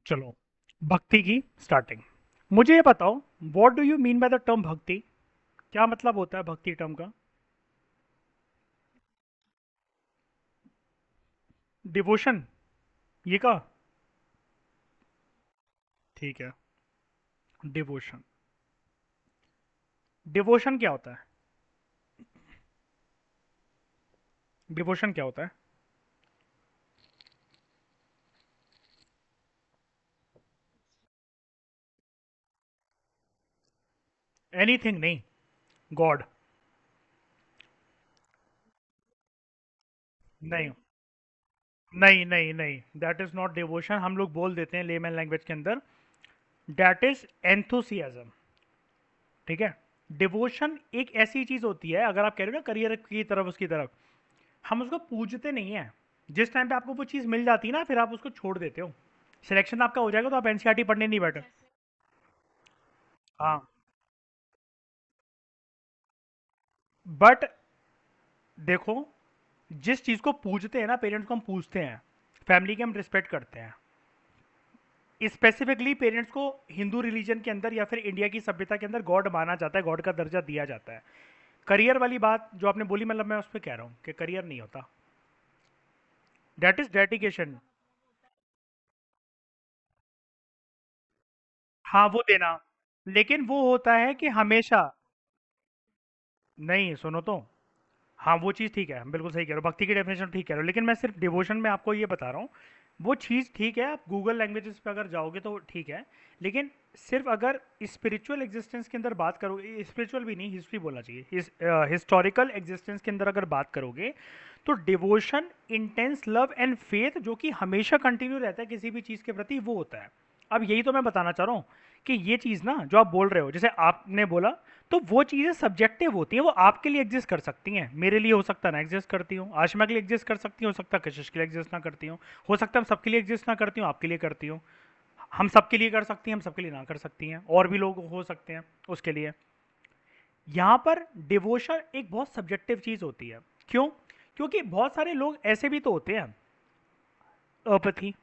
चलो, भक्ति की स्टार्टिंग। मुझे ये बताओ, what do you mean by the term भक्ति? क्या मतलब होता है भक्ति टर्म का? डिवोशन, ये का? ठीक है। डिवोशन। डिवोशन क्या होता है? डिवोशन क्या होता है? एनीथिंग नहीं। गॉड। नहीं, नहीं, नहीं, नहीं, दैट इज नॉट डिवोशन। हम लोग बोल देते हैं लेमन लैंग्वेज के अंदर, दैट इज एंथुसियाज्म। ठीक है। डिवोशन एक ऐसी चीज होती है, अगर आप कह रहे हो ना करियर की तरफ, उसकी तरफ, हम उसको पूजते नहीं है। जिस टाइम पे आपको वो चीज़ मिल जाती है ना, फिर आप उसको छोड़ देते हो। सिलेक्शन आपका हो जाएगा तो आप एनसीईआरटी पढ़ने नहीं बैठे। हाँ। बट देखो, जिस चीज़ को पूजते हैं ना, पेरेंट्स को हम पूजते हैं, फैमिली के हम रिस्पेक्ट करते हैं। स्पेसिफिकली पेरेंट्स को हिंदू रिलीजन के अंदर या फिर इंडिया की सभ्यता के अंदर गॉड माना जाता है, गॉड का दर्जा दिया जाता है। करियर वाली बात जो आपने बोली, मतलब मैं उस पर कह रहा हूँ कि करियर नहीं होता। That is dedication. हाँ, वो देना। लेकिन वो होता है कि हमेशा। नहीं, सुनो तो। हाँ, वो चीज़ ठीक है, बिल्कुल सही कह रहे हो, भक्ति की डेफिनेशन ठीक कह रहे हो, लेकिन मैं सिर्फ डिवोशन में आपको ये बता रहा हूँ। वो चीज़ ठीक है, आप गूगल लैंग्वेजेस पे अगर जाओगे तो ठीक है। लेकिन सिर्फ अगर स्पिरिचुअल एग्जिस्टेंस के अंदर बात करोगे, स्पिरिचुअल भी नहीं, हिस्ट्री बोलना चाहिए, हिस्टोरिकल एग्जिस्टेंस के अंदर अगर बात करोगे, तो devotion, intense love and faith जो कि हमेशा कंटिन्यू रहता है किसी भी चीज़ के प्रति, वो होता है। अब यही तो मैं बताना चाह रहा हूँ कि ये चीज़ ना जो आप बोल रहे हो, जैसे आपने बोला, तो वो चीज़ें सब्जेक्टिव होती हैं, वो आपके लिए एग्जिस्ट कर सकती हैं, मेरे लिए हो सकता है ना एग्जिस्ट करती हूँ, आशमा के लिए एग्जिस्ट कर सकती हूँ, हो सकता है कशिश के लिए एग्जिस्ट ना करती हूँ, हो सकता है हम सबके लिए एग्जिस्ट ना करती हूँ, आपके लिए करती हूँ। हम सबके लिए कर सकती हैं, हम सबके लिए ना कर सकती हैं, और भी लोग हो सकते हैं उसके लिए। यहाँ पर डिवोशन एक बहुत सब्जेक्टिव चीज़ होती है। क्यों? क्योंकि बहुत सारे लोग ऐसे भी तो होते हैं, अपथी,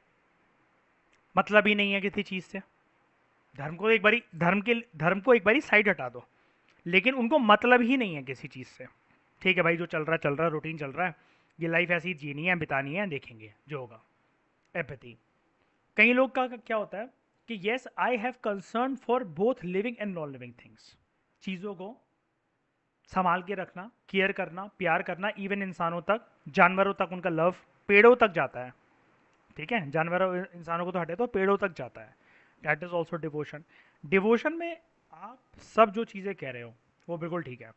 मतलब ही नहीं है किसी चीज़ से। धर्म को एक बारी, धर्म को एक बारी साइड हटा दो, लेकिन उनको मतलब ही नहीं है किसी चीज़ से। ठीक है भाई, जो चल रहा है चल रहा है, रूटीन चल रहा है, ये लाइफ ऐसी जीनी है, बितानी है, देखेंगे जो होगा। एपैथी। कई लोग का क्या होता है कि yes I have concern for both living and non living things. चीज़ों को संभाल के रखना, केयर करना, प्यार करना, इवन इंसानों तक, जानवरों तक उनका लव, पेड़ों तक जाता है। ठीक है, जानवरों इंसानों को तो हटे तो पेड़ों तक जाता है। That is also devotion. Devotion में आप सब जो चीज़ें कह रहे हो वो बिल्कुल ठीक है,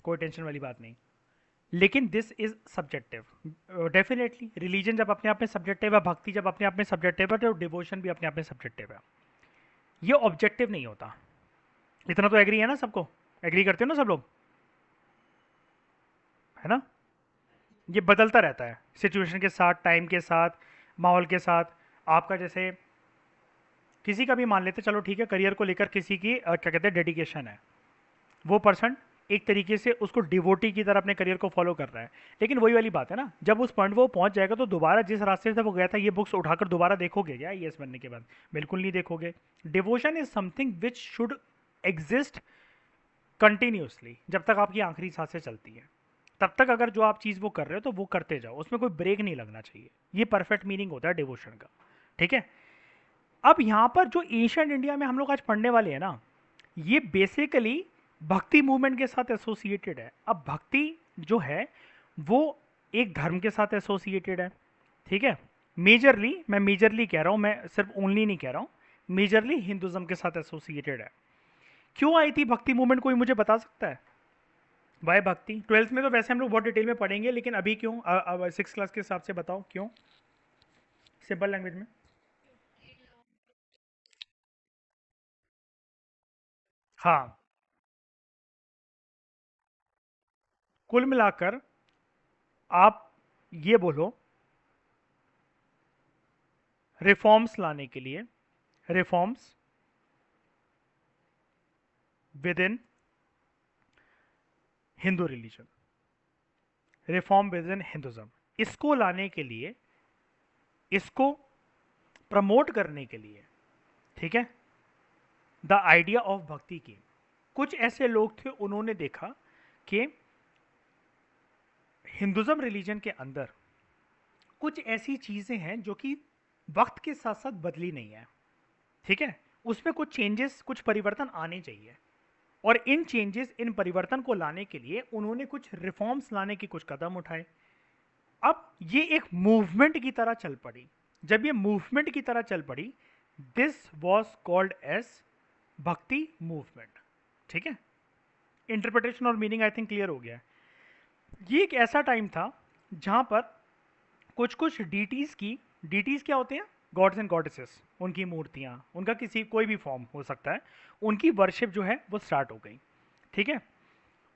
कोई टेंशन वाली बात नहीं। लेकिन this is subjective. Definitely religion जब अपने आप में सब्जेक्टिव है, भक्ति जब अपने आप में सब्जेक्टिव है, तो डिवोशन भी अपने आप में सब्जेक्टिव है। ये ऑब्जेक्टिव नहीं होता। इतना तो एग्री है ना सबको? एग्री करते हो ना सब लोग? है ना? ये बदलता रहता है सिचुएशन के साथ, टाइम के साथ, माहौल के साथ। आपका जैसे किसी का भी मान लेते, चलो ठीक है, करियर को लेकर किसी की क्या कहते हैं, डेडिकेशन है, वो पर्सन एक तरीके से उसको डिवोटी की तरह अपने करियर को फॉलो कर रहा है। लेकिन वही वाली बात है ना, जब उस पॉइंट वो पहुंच जाएगा तो दोबारा जिस रास्ते से वो गया था, ये बुक्स उठाकर दोबारा देखोगे क्या आईएएस बनने के बाद? बिल्कुल नहीं देखोगे। Devotion is something which should exist continuously, जब तक आपकी आखिरी सांसें चलती है, तब तक अगर जो आप चीज़ वो कर रहे हो तो वो करते जाओ, उसमें कोई ब्रेक नहीं लगना चाहिए। ये परफेक्ट मीनिंग होता है डिवोशन का। ठीक है। अब यहाँ पर जो एशियन इंडिया में हम लोग आज पढ़ने वाले हैं ना, ये बेसिकली भक्ति मूवमेंट के साथ एसोसिएटेड है। अब भक्ति जो है वो एक धर्म के साथ एसोसिएटेड है। ठीक है। मेजरली, मैं मेजरली कह रहा हूँ, मैं सिर्फ ओनली नहीं कह रहा हूँ, मेजरली हिंदुज्म के साथ एसोसिएटेड है। क्यों आई थी भक्ति मूवमेंट, कोई मुझे बता सकता है? वाई भक्ति? ट्वेल्थ में तो वैसे हम लोग बहुत डिटेल में पढ़ेंगे, लेकिन अभी क्यों? अब सिक्स क्लास के हिसाब से बताओ क्यों, सिंपल लैंग्वेज में। हाँ। कुल मिलाकर आप ये बोलो, रिफॉर्म्स लाने के लिए, reforms with in Hindu religion, reform with in Hinduism, इसको लाने के लिए, इसको प्रमोट करने के लिए, ठीक है, द आइडिया ऑफ भक्ति की। कुछ ऐसे लोग थे, उन्होंने देखा कि हिंदुज्म रिलीजन के अंदर कुछ ऐसी चीजें हैं जो कि वक्त के साथ साथ बदली नहीं है, ठीक है, उसमें कुछ चेंजेस, कुछ परिवर्तन आने चाहिए। और इन चेंजेस, इन परिवर्तन को लाने के लिए उन्होंने कुछ रिफॉर्म्स लाने की कुछ कदम उठाए। अब ये एक मूवमेंट की तरह चल पड़ी। जब ये मूवमेंट की तरह चल पड़ी, दिस वॉज कॉल्ड एज भक्ति मूवमेंट। ठीक है, इंटरप्रिटेशन और मीनिंग आई थिंक क्लियर हो गया है। ये एक ऐसा टाइम था जहां पर कुछ कुछ डीटीज की, डीटीज क्या होते हैं, गॉड्स एंड गॉडेसेस, उनकी मूर्तियां, उनका किसी कोई भी फॉर्म हो सकता है, उनकी वर्शिप जो है वो स्टार्ट हो गई। ठीक है,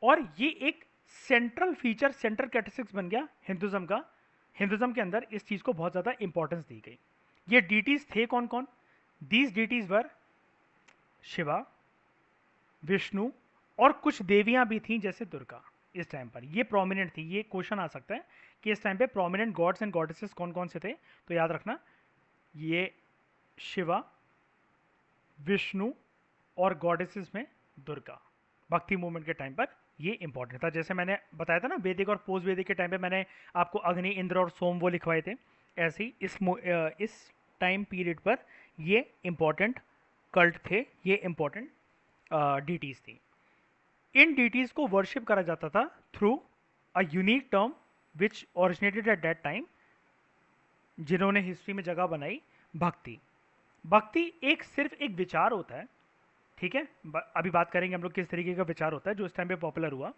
और ये एक सेंट्रल फीचर, सेंट्रल कैरेक्टरिस्टिक्स बन गया हिंदुज्म का। हिंदुज्म के अंदर इस चीज को बहुत ज्यादा इंपॉर्टेंस दी गई। ये डीटीज थे कौन कौन? दीज डीटीज वर शिवा, विष्णु, और कुछ देवियां भी थीं जैसे दुर्गा। इस टाइम पर ये प्रोमिनेंट थी। ये क्वेश्चन आ सकता है कि इस टाइम पे प्रोमिनेंट गॉड्स एंड गॉडेसेस कौन कौन से थे, तो याद रखना ये शिवा, विष्णु और गॉडेसेस में दुर्गा। भक्ति मूवमेंट के टाइम पर ये इंपॉर्टेंट था। जैसे मैंने बताया था ना, वैदिक और पोस्ट वैदिक के टाइम पे मैंने आपको अग्नि, इंद्र और सोम वो लिखवाए थे, ऐसे ही इस टाइम पीरियड पर ये इंपॉर्टेंट कल्ट थे, ये इंपॉर्टेंट डीटीज थी। इन डीटीज को वर्शिप करा जाता था through a unique term which originated at that time, जिन्होंने हिस्ट्री में जगह बनाई, भक्ति। भक्ति एक सिर्फ एक विचार होता है, ठीक है, अभी बात करेंगे हम लोग किस तरीके का विचार होता है जो इस टाइम पे पॉपुलर हुआ।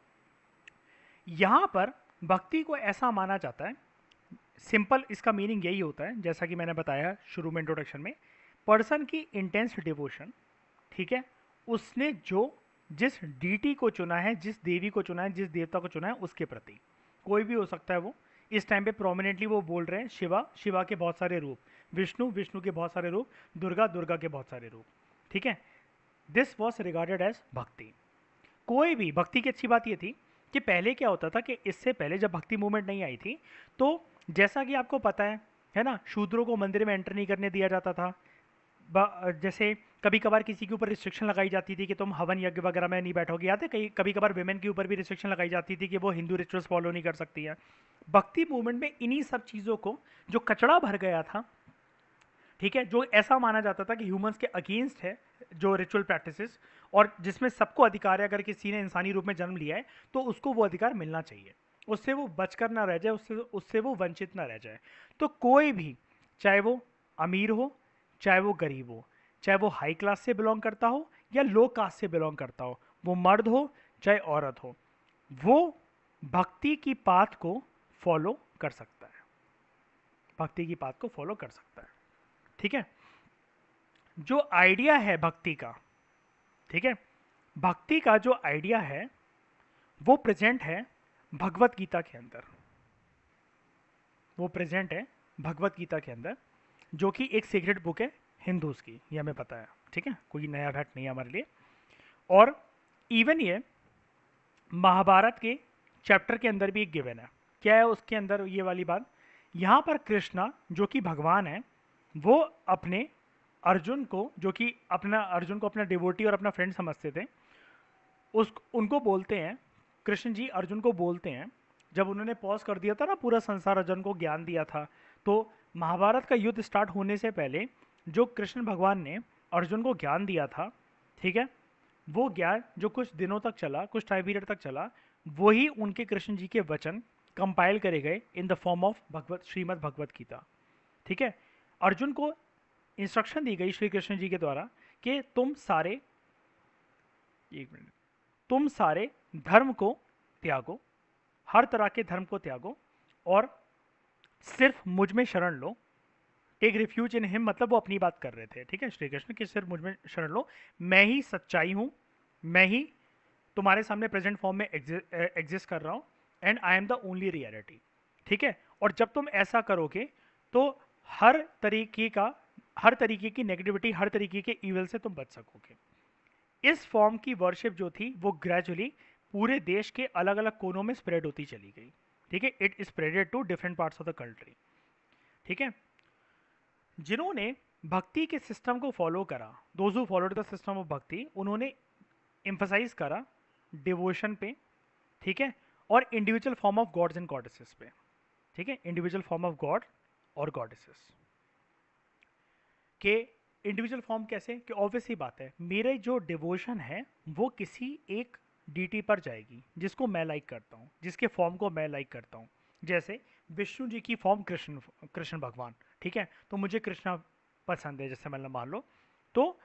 यहां पर भक्ति को ऐसा माना जाता है, सिंपल इसका मीनिंग यही होता है जैसा कि मैंने बताया शुरू में इंट्रोडक्शन में, पर्सन की इंटेंस डिवोशन। ठीक है, उसने जो जिस डीटी को चुना है, जिस देवी को चुना है, जिस देवता को चुना है, उसके प्रति, कोई भी हो सकता है वो। इस टाइम पे प्रोमिनेंटली वो बोल रहे हैं शिवा, शिवा के बहुत सारे रूप, विष्णु, विष्णु के बहुत सारे रूप, दुर्गा, दुर्गा के बहुत सारे रूप। ठीक है, दिस वॉज रिगार्डेड एज भक्ति। कोई भी भक्ति की अच्छी बात ये थी कि पहले क्या होता था कि इससे पहले जब भक्ति मूवमेंट नहीं आई थी, तो जैसा कि आपको पता है ना, शूद्रों को मंदिर में एंटर नहीं करने दिया जाता था। जैसे कभी कभार किसी के ऊपर रिस्ट्रिक्शन लगाई जाती थी कि तुम हवन यज्ञ वगैरह में नहीं बैठोगे, याद है? कहीं कभी कभार वेमेन के ऊपर भी रिस्ट्रिक्शन लगाई जाती थी कि वो हिंदू रिचुअल्स फॉलो नहीं कर सकती है। भक्ति मूवमेंट में इन्हीं सब चीज़ों को जो कचड़ा भर गया था, ठीक है, जो ऐसा माना जाता था कि ह्यूमंस के अगेंस्ट है जो रिचुअल प्रैक्टिसेस, और जिसमें सबको अधिकार है, अगर किसी ने इंसानी रूप में जन्म लिया है तो उसको वो अधिकार मिलना चाहिए, उससे वो बचकर ना रह जाए, उससे वो वंचित ना रह जाए। तो कोई भी, चाहे वो अमीर हो, चाहे वो गरीब हो, चाहे वो हाई क्लास से बिलोंग करता हो या लो कास्ट से बिलोंग करता हो, वो मर्द हो चाहे औरत हो, वो भक्ति की पाथ को फॉलो कर सकता है, भक्ति की पाथ को फॉलो कर सकता है। ठीक है, जो आइडिया है भक्ति का, ठीक है, भक्ति का जो आइडिया है वो प्रेजेंट है भगवत गीता के अंदर, वो प्रेजेंट है भगवत गीता के अंदर, जो कि एक सीक्रेट बुक है हिंदूज की, ये हमें पता है। ठीक है, कोई नया फैक्ट नहीं है हमारे लिए। और इवन ये महाभारत के चैप्टर के अंदर भी एक गिवन है। क्या है उसके अंदर ये वाली बात? यहाँ पर कृष्णा जो कि भगवान है, वो अपने अर्जुन को, जो कि अपना अर्जुन को अपना डिवोटी और अपना फ्रेंड समझते थे, उस उनको बोलते हैं, कृष्ण जी अर्जुन को बोलते हैं, जब उन्होंने पॉज कर दिया था ना, पूरा संसार अर्जुन को ज्ञान दिया था, तो महाभारत का युद्ध स्टार्ट होने से पहले जो कृष्ण भगवान ने अर्जुन को ज्ञान दिया था, ठीक है, वो ज्ञान जो कुछ दिनों तक चला, कुछ टाइम पीरियड तक चला, वही उनके कृष्ण जी के वचन कंपाइल करे गए इन द फॉर्म ऑफ भगवत श्रीमद् भगवत गीता। ठीक है, अर्जुन को इंस्ट्रक्शन दी गई श्री कृष्ण जी के द्वारा कि तुम सारे, एक मिनट, तुम सारे धर्म को त्यागो, हर तरह के धर्म को त्यागो, और सिर्फ मुझ में शरण लो। टेक रिफ्यूज इन हिम, मतलब वो अपनी बात कर रहे थे, ठीक है, श्री कृष्ण, कि सिर्फ मुझ में शरण लो, मैं ही सच्चाई हूं, मैं ही तुम्हारे सामने प्रेजेंट फॉर्म में एग्जिस्ट कर रहा हूं, and I am the only reality. ठीक है, और जब तुम ऐसा करोगे तो हर तरीके का, हर तरीके की नेगेटिविटी, हर तरीके के ईवल से तुम बच सकोगे। इस फॉर्म की वर्शिप जो थी वो ग्रेजुअली पूरे देश के अलग अलग कोनों में स्प्रेड होती चली गई। ठीक है, it spreaded to different parts of the country. ठीक है, जिन्होंने भक्ति के सिस्टम को फॉलो करा, those who followed the system of bhakti, उन्होंने एम्फसाइज करा डिवोशन पे, ठीक है, और individual form of gods and goddesses पे, ठीक है, इंडिविजुअल फॉर्म ऑफ गॉड और गॉडेसेस के इंडिविजुअल फॉर्म कैसे, कि ऑब्वियस ही बात है मेरे जो डिवोशन है वो किसी एक डीटी पर जाएगी जिसको मैं लाइक करता हूँ, जिसके फॉर्म को मैं लाइक करता हूँ। जैसे विष्णु जी की फॉर्म कृष्ण, कृष्ण भगवान, ठीक है, तो मुझे कृष्णा पसंद है जैसे मतलब मान लो, तो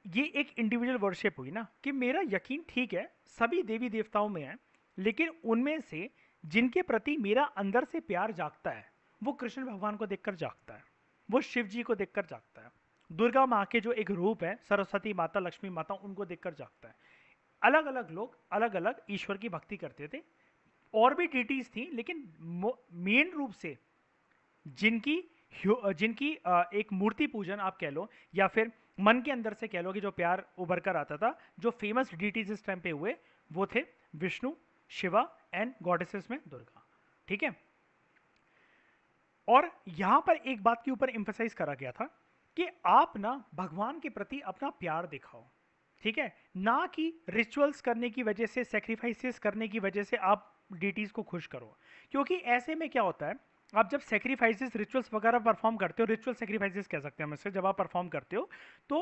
ये एक इंडिविजुअल वर्शिप हुई ना, कि मेरा यकीन ठीक है सभी देवी देवताओं में है, लेकिन उनमें से जिनके प्रति मेरा अंदर से प्यार जागता है वो कृष्ण भगवान को देखकर जागता है, वो शिव जी को देखकर जागता है, दुर्गा माँ के जो एक रूप है सरस्वती माता लक्ष्मी माता उनको देखकर जागता है। अलग अलग लोग अलग अलग ईश्वर की भक्ति करते थे, और भी डिटीज थी, लेकिन मेन रूप से जिनकी जिनकी एक मूर्ति पूजन आप कह लो, या फिर मन के अंदर से कह लो कि जो प्यार उभर कर आता था, जो फेमस डीटीज इस टाइम पे हुए वो थे विष्णु, शिवा एंड गॉडेसेस में दुर्गा, ठीक है। और यहां पर एक बात के ऊपर एम्फसाइज करा गया था कि आप ना भगवान के प्रति अपना प्यार दिखाओ, ठीक है, ना कि रिचुअल्स करने की वजह से, सेक्रीफाइसेस करने की वजह से आप डीटीज को खुश करो। क्योंकि ऐसे में क्या होता है, आप जब सेक्रीफाइसेस रिचुअल्स वगैरह परफॉर्म करते हो, रिचुअल सेक्रीफाइसेस कह सकते हैं हम इससे, जब आप परफॉर्म करते हो तो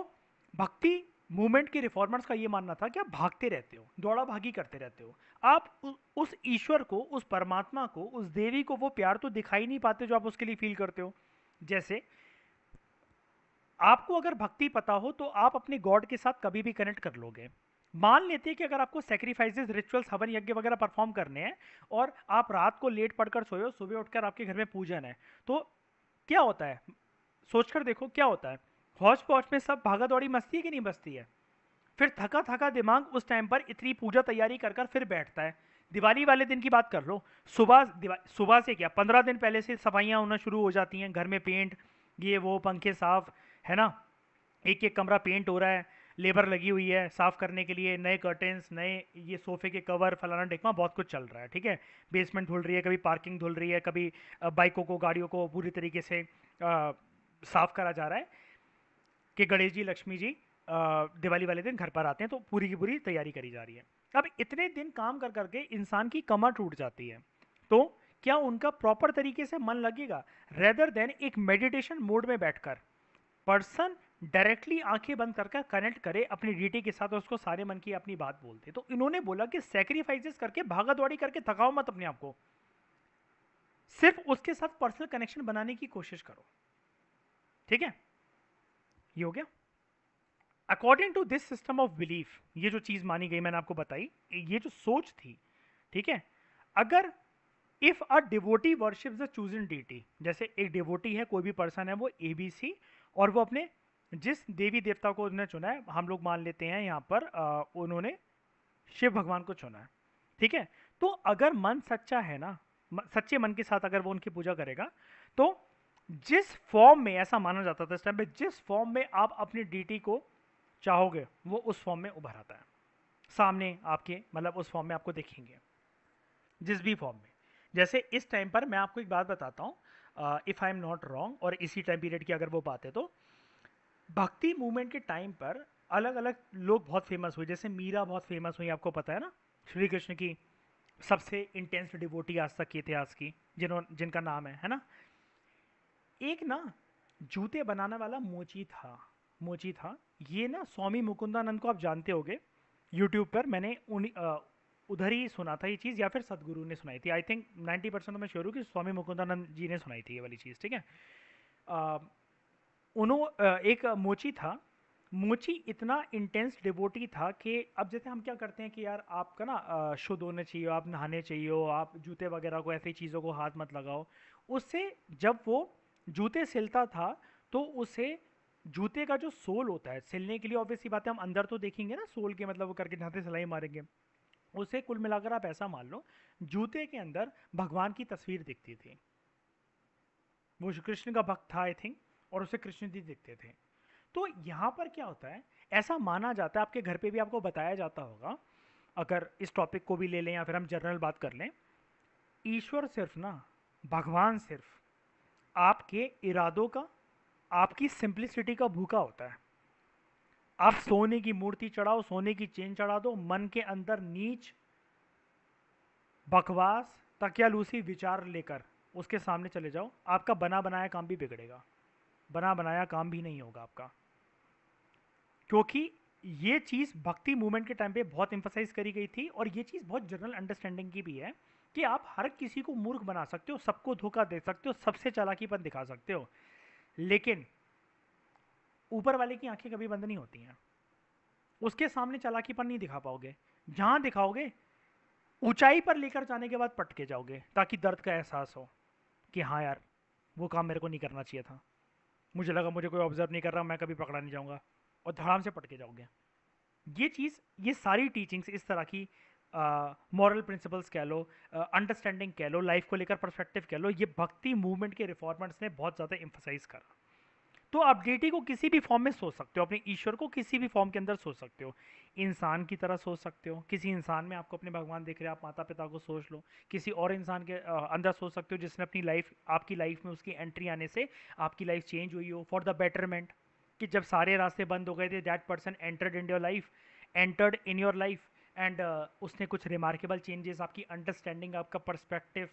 भक्ति मूवमेंट के रिफॉर्मर्स का ये मानना था कि आप भागते रहते हो, दौड़ा भागी करते रहते हो, आप उस ईश्वर को, उस परमात्मा को, उस देवी को वो प्यार तो दिखाई नहीं पाते जो आप उसके लिए फील करते हो। जैसे आपको अगर भक्ति पता हो तो आप अपने गॉड के साथ कभी भी कनेक्ट कर लोगे। मान लेते हैं कि अगर आपको सेक्रीफाइसेस रिचुअल्स हवन यज्ञ वगैरह परफॉर्म करने हैं और आप रात को लेट पढ़कर सोए हो, सुबह उठकर आपके घर में पूजन है, तो क्या होता है, सोचकर देखो क्या होता है, हौच पौच में सब भागा दौड़ी मस्ती है कि नहीं बसती है। फिर थका थका दिमाग उस टाइम पर इतनी पूजा तैयारी कर कर फिर बैठता है। दिवाली वाले दिन की बात कर लो, सुबह से क्या 15 दिन पहले से सफाइयाँ होना शुरू हो जाती हैं, घर में पेंट, ये वो, पंखे साफ, है ना, एक एक कमरा पेंट हो रहा है, लेबर लगी हुई है साफ करने के लिए, नए कर्टेंस, नए ये सोफे के कवर, फलाना ढिकमा, बहुत कुछ चल रहा है, ठीक है। बेसमेंट धुल रही है, कभी पार्किंग धुल रही है, कभी बाइकों को, गाड़ियों को पूरी तरीके से साफ करा जा रहा है कि गणेश जी लक्ष्मी जी दिवाली वाले दिन घर पर आते हैं, तो पूरी की पूरी तैयारी करी जा रही है। अब इतने दिन काम कर करके इंसान की कमर टूट जाती है, तो क्या उनका प्रॉपर तरीके से मन लगेगा, रेदर देन एक मेडिटेशन मोड में बैठकर पर्सन डायरेक्टली आंखें बंद करके कनेक्ट करे अपनी डीटी के साथ और उसको सारे मन की अपनी बात बोलते। तो इन्होंने बोला कि सेक्रीफाइसेस करके, भागा दौड़ी करके थकाओ मत अपने आप को, सिर्फ उसके साथ पर्सनल कनेक्शन बनाने की कोशिश करो, ठीक है। ये हो गया according to this system of belief. ये जो चीज मानी गई मैंने आपको बताई, ये जो सोच थी, ठीक है, अगर if a devotee worship the chosen deity, जैसे एक डिवोटी है, कोई भी पर्सन है, वो एबीसी, और वो अपने जिस देवी देवता को उन्होंने चुना है, हम लोग मान लेते हैं यहाँ पर उन्होंने शिव भगवान को चुना है, ठीक है, तो अगर मन सच्चा है ना, सच्चे मन के साथ अगर वो उनकी पूजा करेगा, तो जिस फॉर्म में, ऐसा माना जाता था इस टाइम पे, जिस फॉर्म में आप अपनी डीटी को चाहोगे वो उस फॉर्म में उभर आता है सामने आपके, मतलब उस फॉर्म में आपको देखेंगे, जिस भी फॉर्म में। जैसे इस टाइम पर मैं आपको एक बात बताता हूँ, if I am not wrong, और इसी टाइम पीरियड की अगर वो बात है, तो भक्ति मूवमेंट के टाइम पर अलग अलग लोग बहुत फेमस हुए, जैसे मीरा बहुत फेमस हुई, आपको पता है ना, श्री कृष्ण की सबसे इंटेंस डिवोटी आज तक के इतिहास की, जिनका नाम है ना। एक ना जूते बनाने वाला मोची था, ये ना स्वामी मुकुंदानंद को आप जानते होगे, यूट्यूब पर मैंने उधर ही सुना था ये चीज़, या फिर सदगुरु ने सुनाई थी, आई थिंक 90% तो मैं श्योर हूँ कि स्वामी मुकुंदानंद जी ने सुनाई थी ये वाली चीज़, ठीक है। एक मोची था, मोची इतना इंटेंस डिवोटी था कि अब जैसे हम क्या करते हैं कि यार आपका ना शुद्ध होने चाहिए, आप नहाने चाहिए हो, आप जूते वगैरह को, ऐसी चीज़ों को हाथ मत लगाओ, उससे जब वो जूते सिलता था तो उसे जूते का जो सोल होता है सिलने के लिए, ऑब्वियस सी बात है हम अंदर तो देखेंगे ना सोल के, मतलब वो करके जहाँ से सिलाई मारेंगे, उसे कुल मिलाकर आप ऐसा मान लो जूते के अंदर भगवान की तस्वीर दिखती थी। वो श्री कृष्ण का भक्त था आई थिंक, और उसे कृष्ण जी दिखते थे। तो यहाँ पर क्या होता है, ऐसा माना जाता है, आपके घर पे भी आपको बताया जाता होगा, अगर इस टॉपिक को भी ले लें या फिर हम जनरल बात कर लें, ईश्वर सिर्फ ना, भगवान सिर्फ आपके इरादों का आपकी सिंप्लिसिटी का भूखा होता है। आप सोने की मूर्ति चढ़ाओ, सोने की चेन चढ़ा दो, मन के अंदर नीच, बकवास, तकियालूसी विचार लेकर उसके सामने चले जाओ, आपका बना बनाया काम भी बिगड़ेगा। बना बनाया काम भी नहीं होगा आपका। क्योंकि ये चीज़ भक्ति मूवमेंट के टाइम पे बहुत एम्फसाइज करी गई थी, और ये चीज़ बहुत जनरल अंडरस्टैंडिंग की भी है कि आप हर किसी को मूर्ख बना सकते हो, सबको धोखा दे सकते हो, सबसे चालाकीपन दिखा सकते हो, लेकिन ऊपर वाले की आंखें कभी बंद नहीं होती हैं। उसके सामने चालाकीपन नहीं दिखा पाओगे। जहां दिखाओगे, ऊंचाई पर लेकर जाने के बाद पटके जाओगे, ताकि दर्द का एहसास हो कि हाँ यार, वो काम मेरे को नहीं करना चाहिए था, मुझे लगा मुझे कोई ऑब्जर्व नहीं कर रहा, मैं कभी पकड़ा नहीं जाऊंगा, और धड़ाम से पटके जाओगे। ये चीज़, ये सारी टीचिंग्स इस तरह की, मॉरल प्रिंसिपल्स कह लो, अंडरस्टैंडिंग कह लो, लाइफ को लेकर पर्सपेक्टिव कह लो, ये भक्ति मूवमेंट के रिफॉर्मर्स ने बहुत ज़्यादा एम्फसाइज करा। तो आप डेटी को किसी भी फॉर्म में सोच सकते हो, अपने ईश्वर को किसी भी फॉर्म के अंदर सोच सकते हो। इंसान की तरह सोच सकते हो, किसी इंसान में आपको अपने भगवान देख रहे हैं, आप माता पिता को सोच लो। किसी और इंसान के अंदर सोच सकते हो जिसने अपनी लाइफ, आपकी लाइफ में उसकी एंट्री आने से आपकी लाइफ चेंज हुई हो फॉर द बेटरमेंट, कि जब सारे रास्ते बंद हो गए थे, that person entered in your life, entered in your life, and उसने कुछ रिमार्केबल चेंजेस, आपकी अंडरस्टैंडिंग, आपका पर्सपेक्टिव,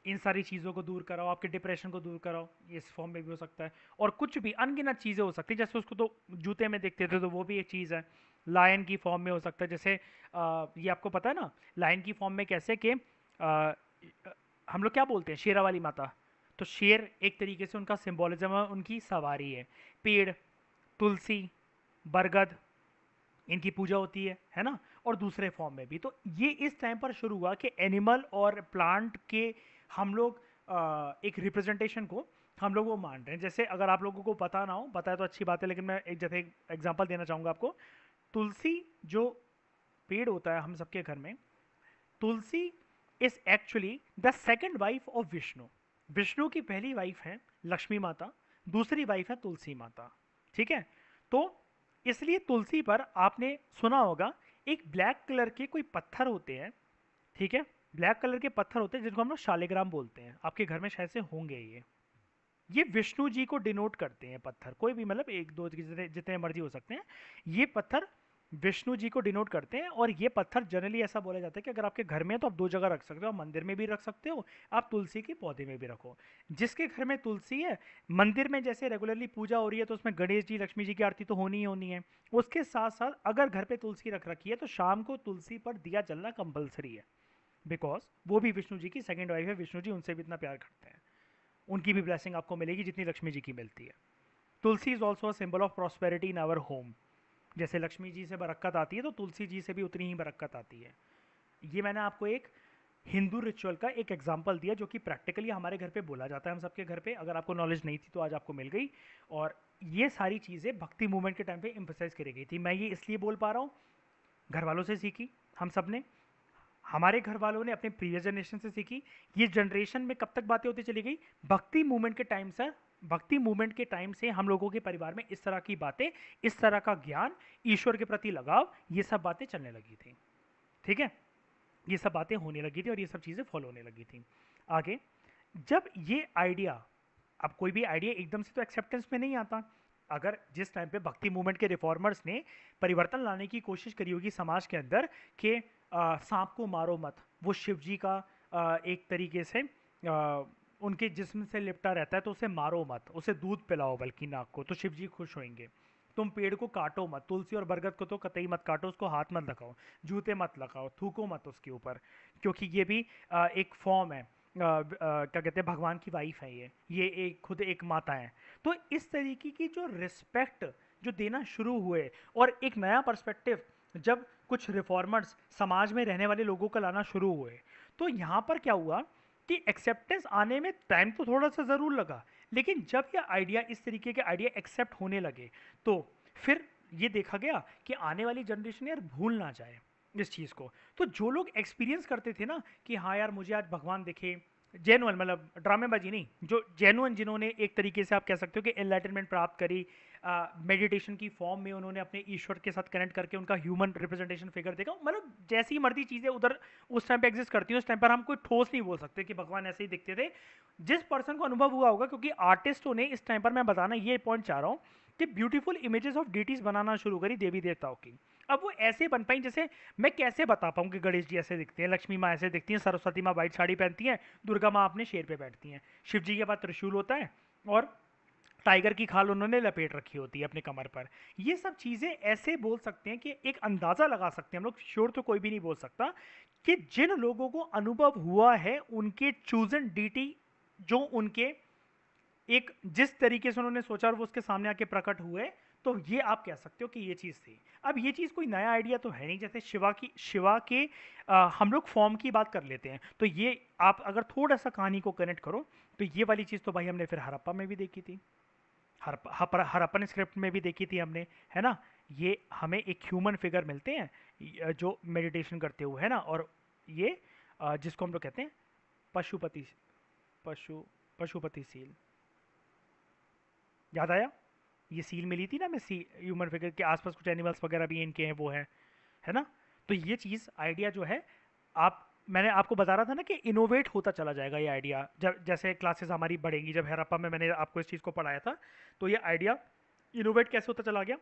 इन सारी चीज़ों को दूर कराओ, आपके डिप्रेशन को दूर कराओ। ये इस फॉर्म में भी हो सकता है, और कुछ भी अनगिनत चीज़ें हो सकती है। जैसे उसको तो जूते में देखते थे, तो वो भी एक चीज़ है। लायन की फॉर्म में हो सकता है, जैसे ये आपको पता है ना, लायन की फॉर्म में कैसे कि हम लोग क्या बोलते हैं, शेरा वाली माता। तो शेर एक तरीके से उनका सिंबोलिज्म है, उनकी सवारी है। पेड़, तुलसी, बरगद, इनकी पूजा होती है ना। और दूसरे फॉर्म में भी। तो ये इस टाइम पर शुरू हुआ कि एनिमल और प्लांट के हम लोग एक रिप्रेजेंटेशन को हम लोग वो मान रहे हैं। जैसे अगर आप लोगों को पता ना हो, पता है तो अच्छी बात है, लेकिन मैं एक जैसे एग्जांपल देना चाहूँगा आपको। तुलसी जो पेड़ होता है हम सबके घर में, Tulsi is actually the second wife of Vishnu. Vishnu की पहली वाइफ है लक्ष्मी माता, दूसरी वाइफ है तुलसी माता। ठीक है। तो इसलिए तुलसी पर आपने सुना होगा, एक ब्लैक कलर के कोई पत्थर होते हैं। ठीक है। ब्लैक कलर के पत्थर होते हैं जिनको हम लोग शालिग्राम बोलते हैं, आपके घर में शायद से होंगे ये विष्णु जी को डिनोट करते हैं पत्थर, कोई भी, मतलब एक दो जितने जितने मर्जी हो सकते हैं। ये पत्थर विष्णु जी को डिनोट करते हैं, और ये पत्थर जनरली ऐसा बोला जाता है कि अगर आपके घर में है तो आप दो जगह रख सकते हो, आप मंदिर में भी रख सकते हो, आप तुलसी के पौधे में भी रखो। जिसके घर में तुलसी है, मंदिर में जैसे रेगुलरली पूजा हो रही है तो उसमें गणेश जी, लक्ष्मी जी की आरती तो होनी ही होनी है। उसके साथ साथ अगर घर पे तुलसी रख रखी है तो शाम को तुलसी पर दिया जलना कंपलसरी है, बिकॉज वो भी विष्णु जी की सेकंड वाइफ है, विष्णु जी उनसे भी इतना प्यार करते हैं, उनकी भी ब्लेसिंग आपको मिलेगी जितनी लक्ष्मी जी की मिलती है। Tulsi is also a symbol of prosperity in our home. जैसे लक्ष्मी जी से बरक्कत आती है, तो तुलसी जी से भी उतनी ही बरक्कत आती है। ये मैंने आपको एक हिंदू रिचुअल का एक एग्जाम्पल दिया, जो कि प्रैक्टिकली हमारे घर पे बोला जाता है, हम सबके घर पे। अगर आपको नॉलेज नहीं थी तो आज आपको मिल गई। और ये सारी चीज़ें भक्ति मूवमेंट के टाइम पे एम्फसाइज करी गई थी। मैं ये इसलिए बोल पा रहा हूँ, घर वालों से सीखी हम सब ने, हमारे घर वालों ने अपने प्रीवियस जनरेशन से सीखी। ये जनरेशन में कब तक बातें होती चली गई, भक्ति मूवमेंट के टाइम से। भक्ति मूवमेंट के टाइम से हम लोगों के परिवार में इस तरह की बातें, इस तरह का ज्ञान, ईश्वर के प्रति लगाव, ये सब बातें चलने लगी थी। ठीक है। ये सब बातें होने लगी थी और ये सब चीज़ें फॉलो होने लगी थी। आगे, जब ये आइडिया, अब कोई भी आइडिया एकदम से तो एक्सेप्टेंस में नहीं आता। अगर जिस टाइम पे भक्ति मूवमेंट के रिफॉर्मर्स ने परिवर्तन लाने की कोशिश करी होगी समाज के अंदर कि सांप को मारो मत, वो शिव जी का एक तरीके से उनके जिस्म से लिपटा रहता है, तो उसे मारो मत, उसे दूध पिलाओ बल्कि नाक को, तो शिव जी खुश होंगे। तुम पेड़ को काटो मत, तुलसी और बरगद को तो कतई मत काटो, उसको हाथ मत लगाओ, जूते मत लगाओ, थूको मत उसके ऊपर, क्योंकि ये भी एक फॉर्म है, क्या कहते हैं, भगवान की वाइफ है ये एक खुद एक माता है। तो इस तरीके की जो रिस्पेक्ट जो देना शुरू हुए, और एक नया पर्सपेक्टिव जब कुछ रिफॉर्मर्स समाज में रहने वाले लोगों को लाना शुरू हुए, तो यहाँ पर क्या हुआ कि एक्सेप्टेंस आने में टाइम तो थोड़ा सा ज़रूर लगा, लेकिन जब ये आइडिया, इस तरीके के आइडिया एक्सेप्ट होने लगे, तो फिर ये देखा गया कि आने वाली जनरेशन यार भूल ना जाए इस चीज़ को। तो जो लोग एक्सपीरियंस करते थे ना कि हाँ यार मुझे आज भगवान दिखे, जेनुअन मतलब ड्रामेबाजी नहीं, जो जेनुअन जिन्होंने एक तरीके से आप कह सकते हो कि एनलाइटनमेंट प्राप्त करी, मेडिटेशन की फॉर्म में उन्होंने अपने ईश्वर के साथ कनेक्ट करके उनका ह्यूमन रिप्रेजेंटेशन फिगर देखा, मतलब जैसी मर्जी चीज़ें उधर उस टाइम पे एग्जिस्ट करती हैं, उस टाइम पर हम कोई ठोस नहीं बोल सकते कि भगवान ऐसे ही दिखते थे। जिस पर्सन को अनुभव हुआ होगा, क्योंकि आर्टिस्टों ने इस टाइम पर, मैं बताना ये पॉइंट चाह रहा हूँ कि ब्यूटीफुल इमेजेस ऑफ डिटीज बनाना शुरू करी देवी देवताओं की। अब वो ऐसे बन पाई, जैसे मैं कैसे बता पाऊँ कि गणेश जी ऐसे दिखते हैं, लक्ष्मी माँ ऐसे दिखती हैं, सरस्वती माँ वाइट साड़ी पहनती हैं, दुर्गा माँ अपने शेर पे बैठती हैं, शिव जी के पास त्रिशूल होता है और टाइगर की खाल उन्होंने लपेट रखी होती है अपने कमर पर। ये सब चीज़ें ऐसे बोल सकते हैं कि एक अंदाज़ा लगा सकते हैं हम लोग, श्योर तो कोई भी नहीं बोल सकता, कि जिन लोगों को अनुभव हुआ है उनके चूजन डीटी, जो उनके एक जिस तरीके से उन्होंने सोचा और वो उसके सामने आके प्रकट हुए, तो ये आप कह सकते हो कि ये चीज़ थी। अब ये चीज़ कोई नया आइडिया तो है नहीं, जैसे शिवा के हम लोग फॉर्म की बात कर लेते हैं, तो ये आप अगर थोड़ा सा कहानी को कनेक्ट करो, तो ये वाली चीज़ तो भाई हमने फिर हड़प्पा में भी देखी थी, हड़प्पन स्क्रिप्ट में भी देखी थी हमने, है ना। ये हमें एक ह्यूमन फिगर मिलते हैं जो मेडिटेशन करते हुए, है ना, और ये जिसको हम लोग कहते हैं पशुपति, पशु पशुपति सील, याद आया। ये सील मिली थी ना, मैं सी ह्यूमन फिगर के आसपास कुछ एनिमल्स वगैरह भी इनके हैं, वो है ना। तो ये चीज़ आइडिया जो है, आप मैंने आपको बता रहा था ना कि इनोवेट होता चला जाएगा ये आइडिया, जब जैसे क्लासेस हमारी बढ़ेंगी। जब हरप्पा में मैंने आपको इस चीज़ को पढ़ाया था, तो ये आइडिया इनोवेट कैसे होता चला गया।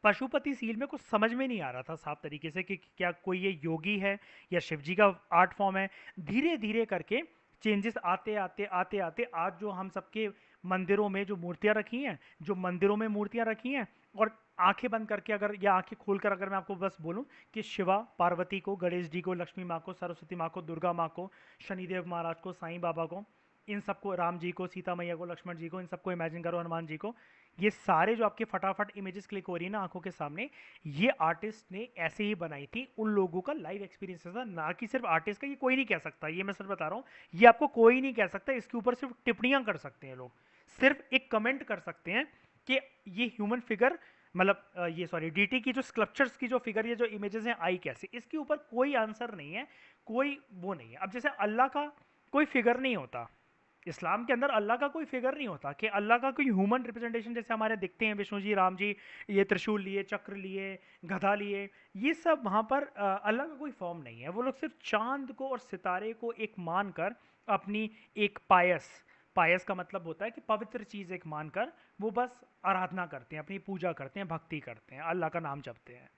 पशुपति सील में कुछ समझ में नहीं आ रहा था साफ तरीके से कि क्या कोई ये योगी है या शिवजी का आर्ट फॉर्म है। धीरे धीरे करके चेंजेस आते आते आते आते आज जो हम सबके मंदिरों में जो मूर्तियां रखी हैं, जो मंदिरों में मूर्तियां रखी हैं, और आंखें बंद करके अगर या आंखें खोलकर अगर मैं आपको बस बोलूं कि शिवा पार्वती को, गणेश जी को, लक्ष्मी माँ को, सरस्वती माँ को, दुर्गा माँ को, शनिदेव महाराज को, साईं बाबा को, इन सबको, राम जी को, सीता मैया को, लक्ष्मण जी को, इन सबको इमेजिन करो, हनुमान जी को, ये सारे जो आपके फटाफट इमेजेस क्लिक हो रही है ना आंखों के सामने, ये आर्टिस्ट ने ऐसे ही बनाई थी। उन लोगों का लाइव एक्सपीरियंस था, ना कि सिर्फ आर्टिस्ट का। ये कोई नहीं कह सकता, ये मैं सच बता रहा हूँ, ये आपको कोई नहीं कह सकता। इसके ऊपर सिर्फ टिप्पणियां कर सकते हैं लोग, सिर्फ एक कमेंट कर सकते हैं कि ये ह्यूमन फिगर, मतलब ये सॉरी डीटी की जो स्कल्पचर्स की जो फिगर, ये जो इमेजेस हैं आई कैसे, इसके ऊपर कोई आंसर नहीं है, कोई वो नहीं है। अब जैसे अल्लाह का कोई फिगर नहीं होता, इस्लाम के अंदर अल्लाह का कोई फिगर नहीं होता कि अल्लाह का कोई ह्यूमन रिप्रेजेंटेशन जैसे हमारे दिखते हैं, विष्णु जी, राम जी, ये त्रिशूल लिए, चक्र लिए, गधा लिए, ये सब वहाँ पर अल्लाह का कोई फॉर्म नहीं है। वो लोग सिर्फ चांद को और सितारे को एक मानकर अपनी एक पायस, पायस का मतलब होता है कि पवित्र चीज़ एक मानकर वो बस आराधना करते हैं, अपनी पूजा करते हैं, भक्ति करते हैं, अल्लाह का नाम जपते हैं।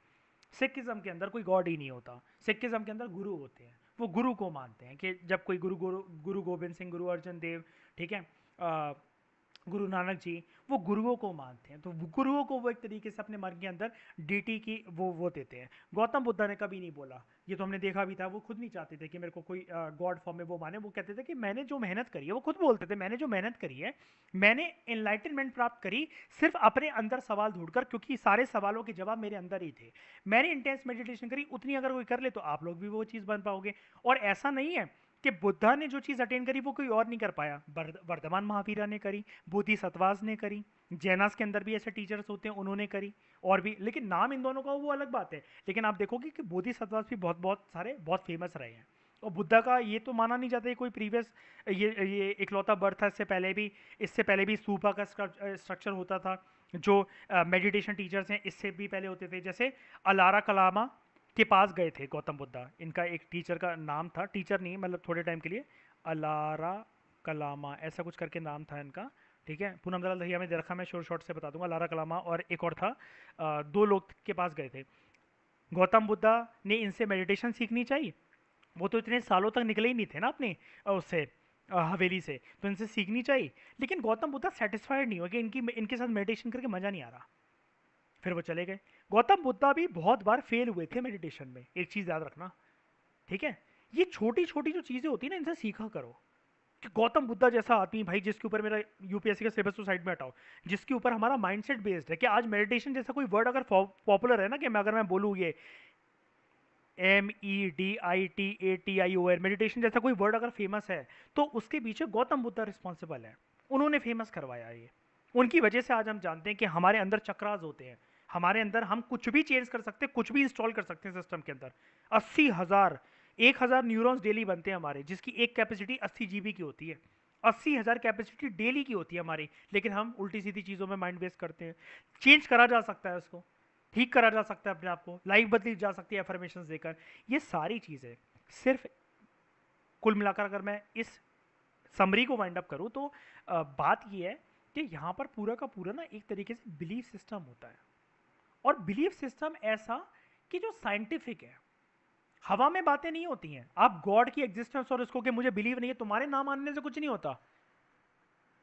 सिखिज्म के अंदर कोई गॉड ही नहीं होता, सिखिज्म के अंदर गुरु होते हैं। वो गुरु को मानते हैं कि जब कोई गुरु गोबिंद सिंह, गुरु अर्जन देव, ठीक है, गुरु नानक जी, वो गुरुओं को मानते हैं, तो गुरुओं को वो एक तरीके से अपने मन के अंदर डीटी की वो देते हैं। गौतम बुद्धा ने कभी नहीं बोला, ये तो हमने देखा भी था, वो खुद नहीं चाहते थे कि मेरे को कोई गॉड फॉर्म में वो माने। वो कहते थे कि मैंने जो मेहनत करी है, वो खुद बोलते थे, मैंने जो मेहनत करी है, मैंने एनलाइटनमेंट प्राप्त करी सिर्फ अपने अंदर सवाल ढूंढकर, क्योंकि सारे सवालों के जवाब मेरे अंदर ही थे। मैंने इंटेंस मेडिटेशन करी, उतनी अगर कोई कर ले तो आप लोग भी वो चीज़ बन पाओगे। और ऐसा नहीं है कि बुद्धा ने जो चीज़ अटेन करी वो कोई और नहीं कर पाया, वर्धमान महावीरा ने करी, बोधिसत्वास ने करी, जैनास के अंदर भी ऐसे टीचर्स होते हैं, उन्होंने करी, और भी, लेकिन नाम इन दोनों का वो अलग बात है। लेकिन आप देखोगे कि बोधिसत्वास भी बहुत बहुत सारे बहुत फेमस रहे हैं। और बुद्धा का ये तो माना नहीं जाता है कोई प्रीवियस, ये इकलौता बर्थ था। इससे पहले भी स्तूपा का स्ट्रक्चर होता था। जो मेडिटेशन टीचर्स हैं इससे भी पहले होते थे, जैसे अलारा कलामा के पास गए थे गौतम बुद्धा। इनका एक टीचर का नाम था, टीचर नहीं मतलब थोड़े टाइम के लिए, अलारा कलामा ऐसा कुछ करके नाम था इनका, ठीक है। पूनम दलाल दहिया में दे रखा, मैं शॉर्ट से बता दूंगा। लारा कलामा और एक और था, दो लोग के पास गए थे। गौतम बुद्धा ने इनसे मेडिटेशन सीखनी चाहिए, वो तो इतने सालों तक निकले ही नहीं थे ना अपने उससे हवेली से, तो इनसे सीखनी चाहिए। लेकिन गौतम बुद्धा सेटिस्फाइड नहीं हो कि इनके साथ मेडिटेशन करके मज़ा नहीं आ रहा, फिर वो चले गए। गौतम बुद्धा भी बहुत बार फेल हुए थे मेडिटेशन में, एक चीज़ याद रखना, ठीक है। ये छोटी छोटी जो चीज़ें होती है ना, इनसे सीखा करो। कि गौतम बुद्धा जैसा आदमी भाई, जिसके ऊपर मेरा यूपीएससी का सिलेबस तो साइड में हटाओ, जिसके ऊपर हमारा माइंडसेट बेस्ड है कि आज मेडिटेशन जैसा कोई वर्ड अगर पॉपुलर है ना, कि अगर मैं बोलूँ ये MEDITATION, मेडिटेशन जैसा कोई वर्ड अगर फेमस है, तो उसके पीछे गौतम बुद्धा रिस्पॉन्सिबल है। उन्होंने फेमस करवाया ये, उनकी वजह से आज हम जानते हैं कि हमारे अंदर चक्रास होते हैं, हमारे अंदर हम कुछ भी चेंज कर सकते हैं, कुछ भी इंस्टॉल कर सकते हैं सिस्टम के अंदर। 80,000 1000 न्यूरॉन्स डेली बनते हैं हमारे, जिसकी एक कैपेसिटी 80 GB की होती है। 80,000 कैपेसिटी डेली की होती है हमारी, लेकिन हम उल्टी सीधी चीज़ों में माइंड वेस्ट करते हैं। चेंज करा जा सकता है उसको, ठीक करा जा सकता है अपने आप को, लाइफ बदली जा सकती है एफर्मेशन देकर। ये सारी चीज़ें सिर्फ कुल मिलाकर अगर मैं इस समरी को वाइंड अप करूँ तो बात ये है कि यहाँ पर पूरा का पूरा ना एक तरीके से बिलीफ सिस्टम होता है, और बिलीफ सिस्टम ऐसा कि जो साइंटिफिक है। हवा में बातें नहीं होती हैं। आप गॉड की एग्जिस्टेंस और इसको कि मुझे बिलीव नहीं है, तुम्हारे ना मानने से कुछ नहीं होता।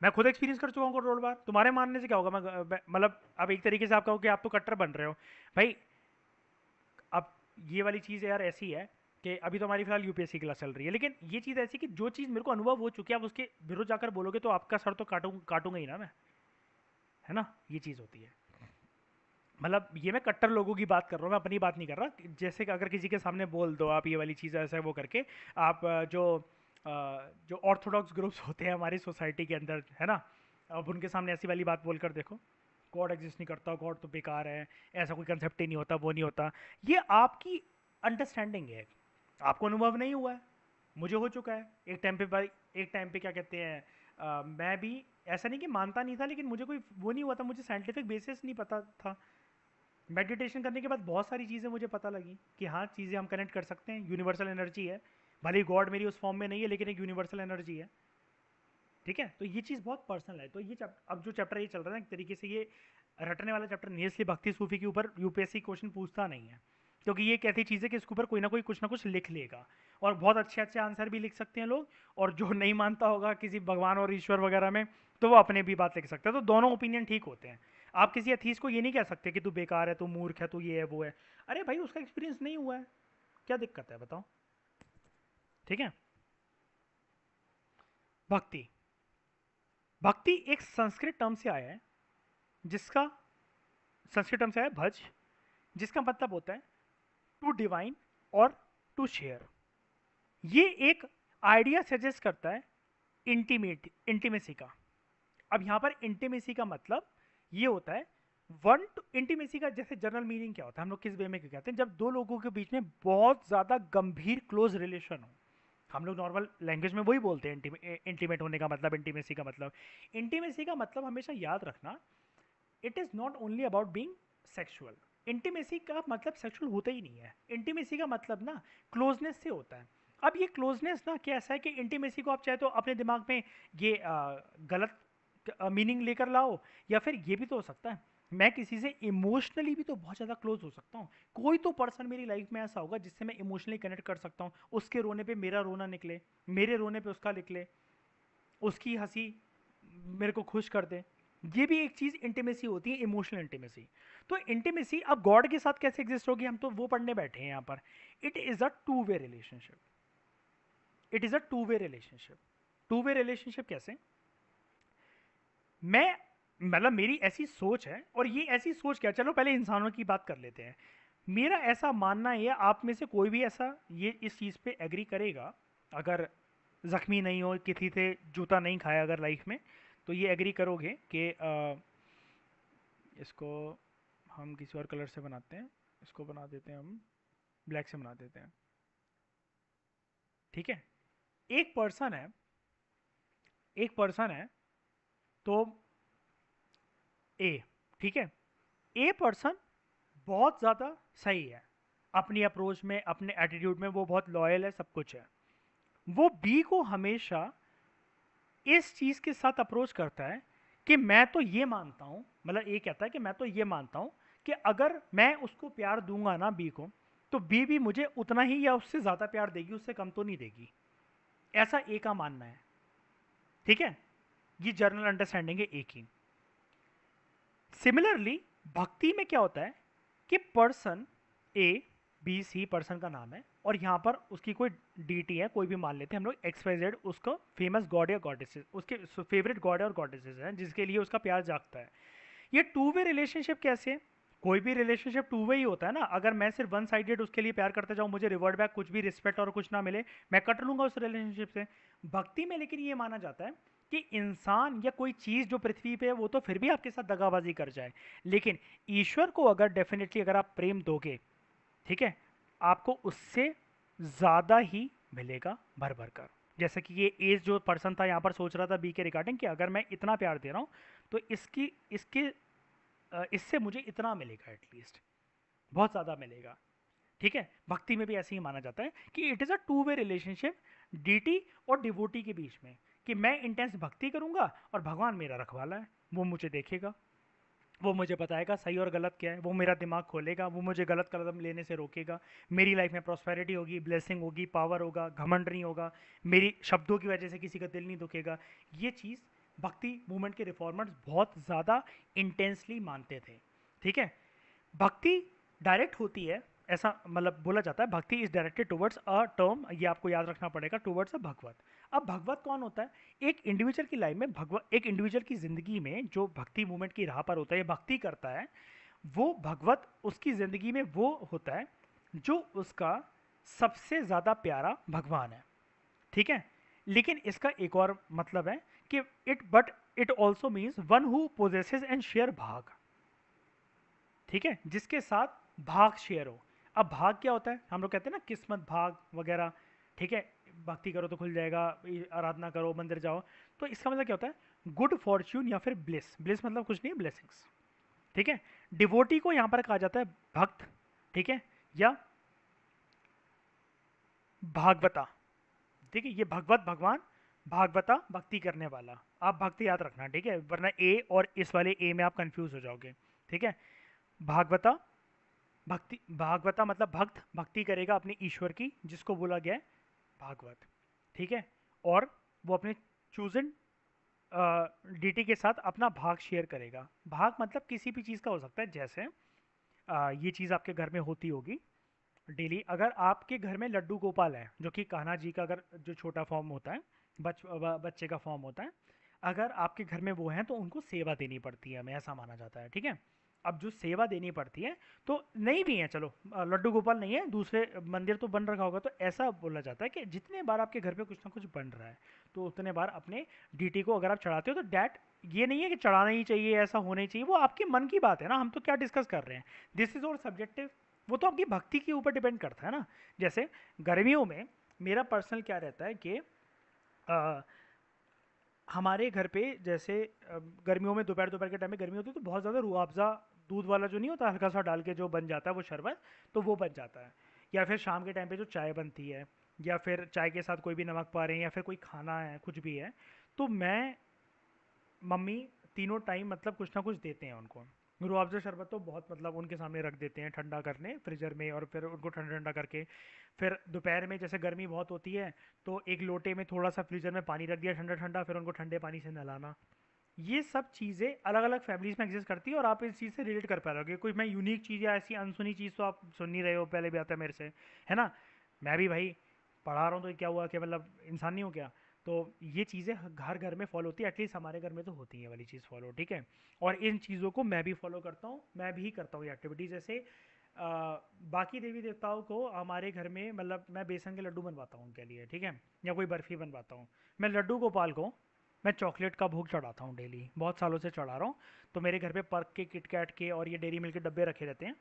मैं खुद एक्सपीरियंस कर चुका हूँ करोड़ बार। तुम्हारे मानने से क्या होगा? मतलब अब एक तरीके से आप कहो कि आप तो कट्टर बन रहे हो भाई। अब ये वाली चीज़ यार ऐसी है कि अभी तो हमारी फिलहाल यूपीएससी क्लास चल रही है, लेकिन ये चीज़ ऐसी कि जो चीज़ मेरे को अनुभव हो चुकी है, आप उसके विरुद्ध जाकर बोलोगे तो आपका सर तो काटूंगा ही ना मैं, है ना? ये चीज़ होती है। मतलब ये मैं कट्टर लोगों की बात कर रहा हूँ, मैं अपनी बात नहीं कर रहा। जैसे कि अगर किसी के सामने बोल दो आप ये वाली चीज़ ऐसा वो करके, आप जो ऑर्थोडॉक्स ग्रुप्स होते हैं हमारी सोसाइटी के अंदर, है ना, अब उनके सामने ऐसी वाली बात बोलकर देखो, गॉड एग्जिस्ट नहीं करता, गॉड तो बेकार है, ऐसा कोई कंसेप्ट ही नहीं होता, वो नहीं होता। ये आपकी अंडरस्टैंडिंग है, आपको अनुभव नहीं हुआ है। मुझे हो चुका है एक टाइम पे भाई। एक टाइम पे क्या कहते हैं, मैं भी ऐसा नहीं कि मानता नहीं था, लेकिन मुझे कोई वो नहीं हुआ था, मुझे साइंटिफिक बेसिस नहीं पता था। मेडिटेशन करने के बाद बहुत सारी चीज़ें मुझे पता लगी कि हाँ, चीज़ें हम कनेक्ट कर सकते हैं, यूनिवर्सल एनर्जी है। भले ही गॉड मेरी उस फॉर्म में नहीं है, लेकिन एक यूनिवर्सल एनर्जी है। ठीक है, तो ये चीज़ बहुत पर्सनल है। तो ये अब जो चैप्टर ये चल रहा है ना, एक तरीके से ये रटने वाला चैप्टर नहीं है, इसलिए भक्ति सूफी के ऊपर यूपीएससी क्वेश्चन पूछता नहीं है, क्योंकि ये एक ऐसी चीज़ है कि इसके ऊपर कोई ना कोई कुछ ना कुछ लिख लेगा, और बहुत अच्छे अच्छे आंसर भी लिख सकते हैं लोग। और जो नहीं मानता होगा किसी भगवान और ईश्वर वगैरह में, तो वो अपने भी बात लिख सकता है। तो दोनों ओपिनियन ठीक होते हैं। आप किसी अथीस को ये नहीं कह सकते कि तू बेकार है, तू मूर्ख है, तू ये है वो है। अरे भाई, उसका एक्सपीरियंस नहीं हुआ है, क्या दिक्कत है बताओ? ठीक है। भक्ति, भक्ति एक संस्कृत टर्म से आया है, जिसका संस्कृत टर्म से आया है भज, जिसका मतलब होता है टू डिवाइन और टू शेयर। ये एक आइडिया सजेस्ट करता है इंटीमेसी का। अब यहाँ पर इंटीमेसी का मतलब ये होता है, वन टू इंटीमेसी का जैसे जनरल मीनिंग क्या होता है, हम लोग किस वे में कहते हैं, जब दो लोगों के बीच में बहुत ज़्यादा गंभीर क्लोज रिलेशन हो। हम लोग नॉर्मल लैंग्वेज में वही बोलते हैं इंटीमेट होने का मतलब, इंटीमेसी का मतलब। इंटीमेसी का मतलब हमेशा याद रखना, it is not only about being sexual. Intimacy का मतलब सेक्सुअल होता ही नहीं है। इंटीमेसी का मतलब ना क्लोजनेस से होता है। अब ये क्लोजनेस ना कैसा है कि इंटीमेसी को आप चाहे तो अपने दिमाग में ये गलत मीनिंग लेकर लाओ, या फिर ये भी तो हो सकता है मैं किसी से इमोशनली भी तो बहुत ज़्यादा क्लोज हो सकता हूँ। कोई तो पर्सन मेरी लाइफ में ऐसा होगा जिससे मैं इमोशनली कनेक्ट कर सकता हूँ, उसके रोने पे मेरा रोना निकले, मेरे रोने पे उसका निकले, उसकी हंसी मेरे को खुश कर दे। ये भी एक चीज़ इंटीमेसी होती है, इमोशनल इंटीमेसी। तो इंटीमेसी अब गॉड के साथ कैसे एग्जिस्ट होगी, हम तो वो पढ़ने बैठे हैं यहाँ पर। It is a two way relationship. It is a two way relationship. To way relationship कैसे? मैं मतलब मेरी ऐसी सोच है, और ये ऐसी सोच क्या, चलो पहले इंसानों की बात कर लेते हैं। मेरा ऐसा मानना है, आप में से कोई भी ऐसा ये इस चीज़ पे एग्री करेगा, अगर ज़ख्मी नहीं हो, किसी से जूता नहीं खाया अगर लाइफ में, तो ये एग्री करोगे कि इसको हम किसी और कलर से बनाते हैं, इसको बना देते हैं हम ब्लैक से बना देते हैं। ठीक है, एक पर्सन है, एक पर्सन है, तो ए, ठीक है, ए पर्सन बहुत ज़्यादा सही है अपनी अप्रोच में, अपने एटीट्यूड में, वो बहुत लॉयल है, सब कुछ है। वो बी को हमेशा इस चीज़ के साथ अप्रोच करता है कि मैं तो ये मानता हूँ, मतलब ए कहता है कि मैं तो ये मानता हूँ कि अगर मैं उसको प्यार दूंगा ना बी को, तो बी भी मुझे उतना ही या उससे ज़्यादा प्यार देगी, उससे कम तो नहीं देगी। ऐसा ए का मानना है। ठीक है, ये जर्नल अंडरस्टैंडिंग है ए की। सिमिलरली भक्ति में क्या होता है कि पर्सन ए, बी सी पर्सन का नाम है, और यहाँ पर उसकी कोई डीटी है, कोई भी मान लेते हैं हम लोग एक्स वाई जेड, उसको फेमस गॉड या गॉडेसेस, उसके फेवरेट गॉड और गॉडेसेस हैं जिसके लिए उसका प्यार जागता है। ये टू वे रिलेशनशिप कैसे है? कोई भी रिलेशनशिप टू वे ही होता है ना। अगर मैं सिर्फ वन साइडेड उसके लिए प्यार करते जाऊँ, मुझे रिवर्ट बैक कुछ भी रिस्पेक्ट और कुछ ना मिले, मैं कट लूंगा उस रिलेशनशिप से। भक्ति में लेकिन ये माना जाता है कि इंसान या कोई चीज़ जो पृथ्वी पे है वो तो फिर भी आपके साथ दगाबाजी कर जाए, लेकिन ईश्वर को अगर डेफिनेटली अगर आप प्रेम दोगे, ठीक है, आपको उससे ज़्यादा ही मिलेगा भर भर कर। जैसे कि ये एज जो पर्सन था यहाँ पर सोच रहा था बी के रिगार्डिंग कि अगर मैं इतना प्यार दे रहा हूँ तो इसकी इसके इससे मुझे इतना मिलेगा एटलीस्ट, बहुत ज़्यादा मिलेगा। ठीक है, भक्ति में भी ऐसे ही माना जाता है कि it is a two way relationship deity और डिवोटी के बीच में, कि मैं इंटेंस भक्ति करूंगा और भगवान मेरा रखवाला है, वो मुझे देखेगा, वो मुझे बताएगा सही और गलत क्या है, वो मेरा दिमाग खोलेगा, वो मुझे गलत कदम लेने से रोकेगा, मेरी लाइफ में प्रॉस्पेरिटी होगी, ब्लेसिंग होगी, पावर होगा, घमंड नहीं होगा, मेरी शब्दों की वजह से किसी का दिल नहीं दुखेगा। ये चीज़ भक्ति मूवमेंट के रिफॉर्मर्स बहुत ज़्यादा इंटेंसली मानते थे। ठीक है, भक्ति डायरेक्ट होती है, ऐसा मतलब बोला जाता है भक्ति is directed towards a term, ये आपको याद रखना पड़ेगा, टुवर्ड्स अ भगवत। अब भगवत कौन होता है? एक इंडिविजुअल की लाइफ में भगवत, एक इंडिविजुअल की जिंदगी में जो भक्ति मूवमेंट की राह पर होता है, भक्ति करता है, वो भगवत उसकी जिंदगी में वो होता है जो उसका सबसे ज्यादा प्यारा भगवान है। ठीक है, लेकिन इसका एक और मतलब है कि it also means one who possesses and share भाग। ठीक है, जिसके साथ भाग शेयर हो। अब भाग क्या होता है? हम लोग कहते हैं ना किस्मत भाग वगैरह। ठीक है, भक्ति करो तो खुल जाएगा, आराधना करो, मंदिर जाओ। तो इसका मतलब क्या होता है? गुड फॉर्च्यून या फिर ब्लिस। ब्लिस मतलब कुछ नहीं है, ब्लेसिंग्स। ठीक है, डिवोटी को यहां पर कहा जाता है भक्त। ठीक है, या भागवता। ठीक है, ये भगवत भगवान, भागवता भक्ति करने वाला। आप भक्ति याद रखना, ठीक है, वरना ए और इस वाले ए में आप कंफ्यूज हो जाओगे। ठीक है, भागवता भक्ति, भागवता मतलब भक्त, भक्ति करेगा अपने ईश्वर की, जिसको बोला गया है भागवत। ठीक है, और वो अपने चूजन डीटी के साथ अपना भाग शेयर करेगा। भाग मतलब किसी भी चीज़ का हो सकता है, जैसे ये चीज़ आपके घर में होती होगी डेली। अगर आपके घर में लड्डू गोपाल है, जो कि कान्हा जी का अगर जो छोटा फॉर्म होता है, बच्चे का फॉर्म होता है, अगर आपके घर में वो हैं तो उनको सेवा देनी पड़ती है, हमें ऐसा माना जाता है। ठीक है, अब जो सेवा देनी पड़ती है, तो नहीं भी है, चलो लड्डू गोपाल नहीं है, दूसरे मंदिर तो बन रखा होगा, तो ऐसा बोला जाता है कि जितने बार आपके घर पे कुछ ना कुछ बन रहा है, तो उतने बार अपने डीटी को अगर आप चढ़ाते हो तो डैट, ये नहीं है कि चढ़ाना ही चाहिए, ऐसा होना ही चाहिए, वो आपके मन की बात है ना, हम तो क्या डिस्कस कर रहे हैं, दिस इज और सब्जेक्टिव। वो तो आपकी भक्ति के ऊपर डिपेंड करता है ना। जैसे गर्मियों में मेरा पर्सनल क्या रहता है कि अ, हमारे घर पे जैसे गर्मियों में दोपहर दोपहर के टाइम में गर्मी होती है, तो बहुत ज़्यादा रूह अफ़ज़ा दूध वाला जो नहीं होता, हल्का सा डाल के जो बन जाता है वो शरबत, तो वो बन जाता है। या फिर शाम के टाइम पे जो चाय बनती है, या फिर चाय के साथ कोई भी नमक पा रहे हैं, या फिर कोई खाना है, कुछ भी है, तो मैं, मम्मी, तीनों टाइम मतलब कुछ ना कुछ देते हैं उनको। रूह अफ़ज़ा शरबत तो बहुत मतलब उनके सामने रख देते हैं ठंडा करने फ्रीजर में, और फिर उनको ठंडा ठंडा करके, फिर दोपहर में जैसे गर्मी बहुत होती है, तो एक लोटे में थोड़ा सा फ्रीजर में पानी रख दिया ठंडा ठंडा, फिर उनको ठंडे पानी से नहलाना। ये सब चीज़ें अलग अलग फैमिलीज में एग्जिस्ट करती है, और आप इस चीज़ से रिलेट कर पा रहे हो, कोई मैं यूनिक चीज़ या ऐसी अनसुनी चीज़ तो आप सुन नहीं रहे हो, पहले भी आता है मेरे से, है ना। मैं भी भाई पढ़ा रहा हूँ, तो क्या हुआ कि मतलब इंसान नहीं हो क्या। तो ये चीज़ें घर घर में फॉलो होती है, एटलीस्ट हमारे घर में तो होती है ये वाली चीज़ फॉलो। ठीक है, और इन चीज़ों को मैं भी फॉलो करता हूँ, मैं भी करता हूँ ये एक्टिविटी। जैसे बाकी देवी देवताओं को हमारे घर में मतलब मैं बेसन के लड्डू बनवाता हूँ उनके लिए, ठीक है, या कोई बर्फ़ी बनवाता हूँ। मैं लड्डू गोपाल को मैं चॉकलेट का भोग चढ़ाता हूँ डेली, बहुत सालों से चढ़ा रहा हूँ। तो मेरे घर पे पर्क के, किटकैट के और ये डेयरी मिल्क के डब्बे रखे रहते हैं।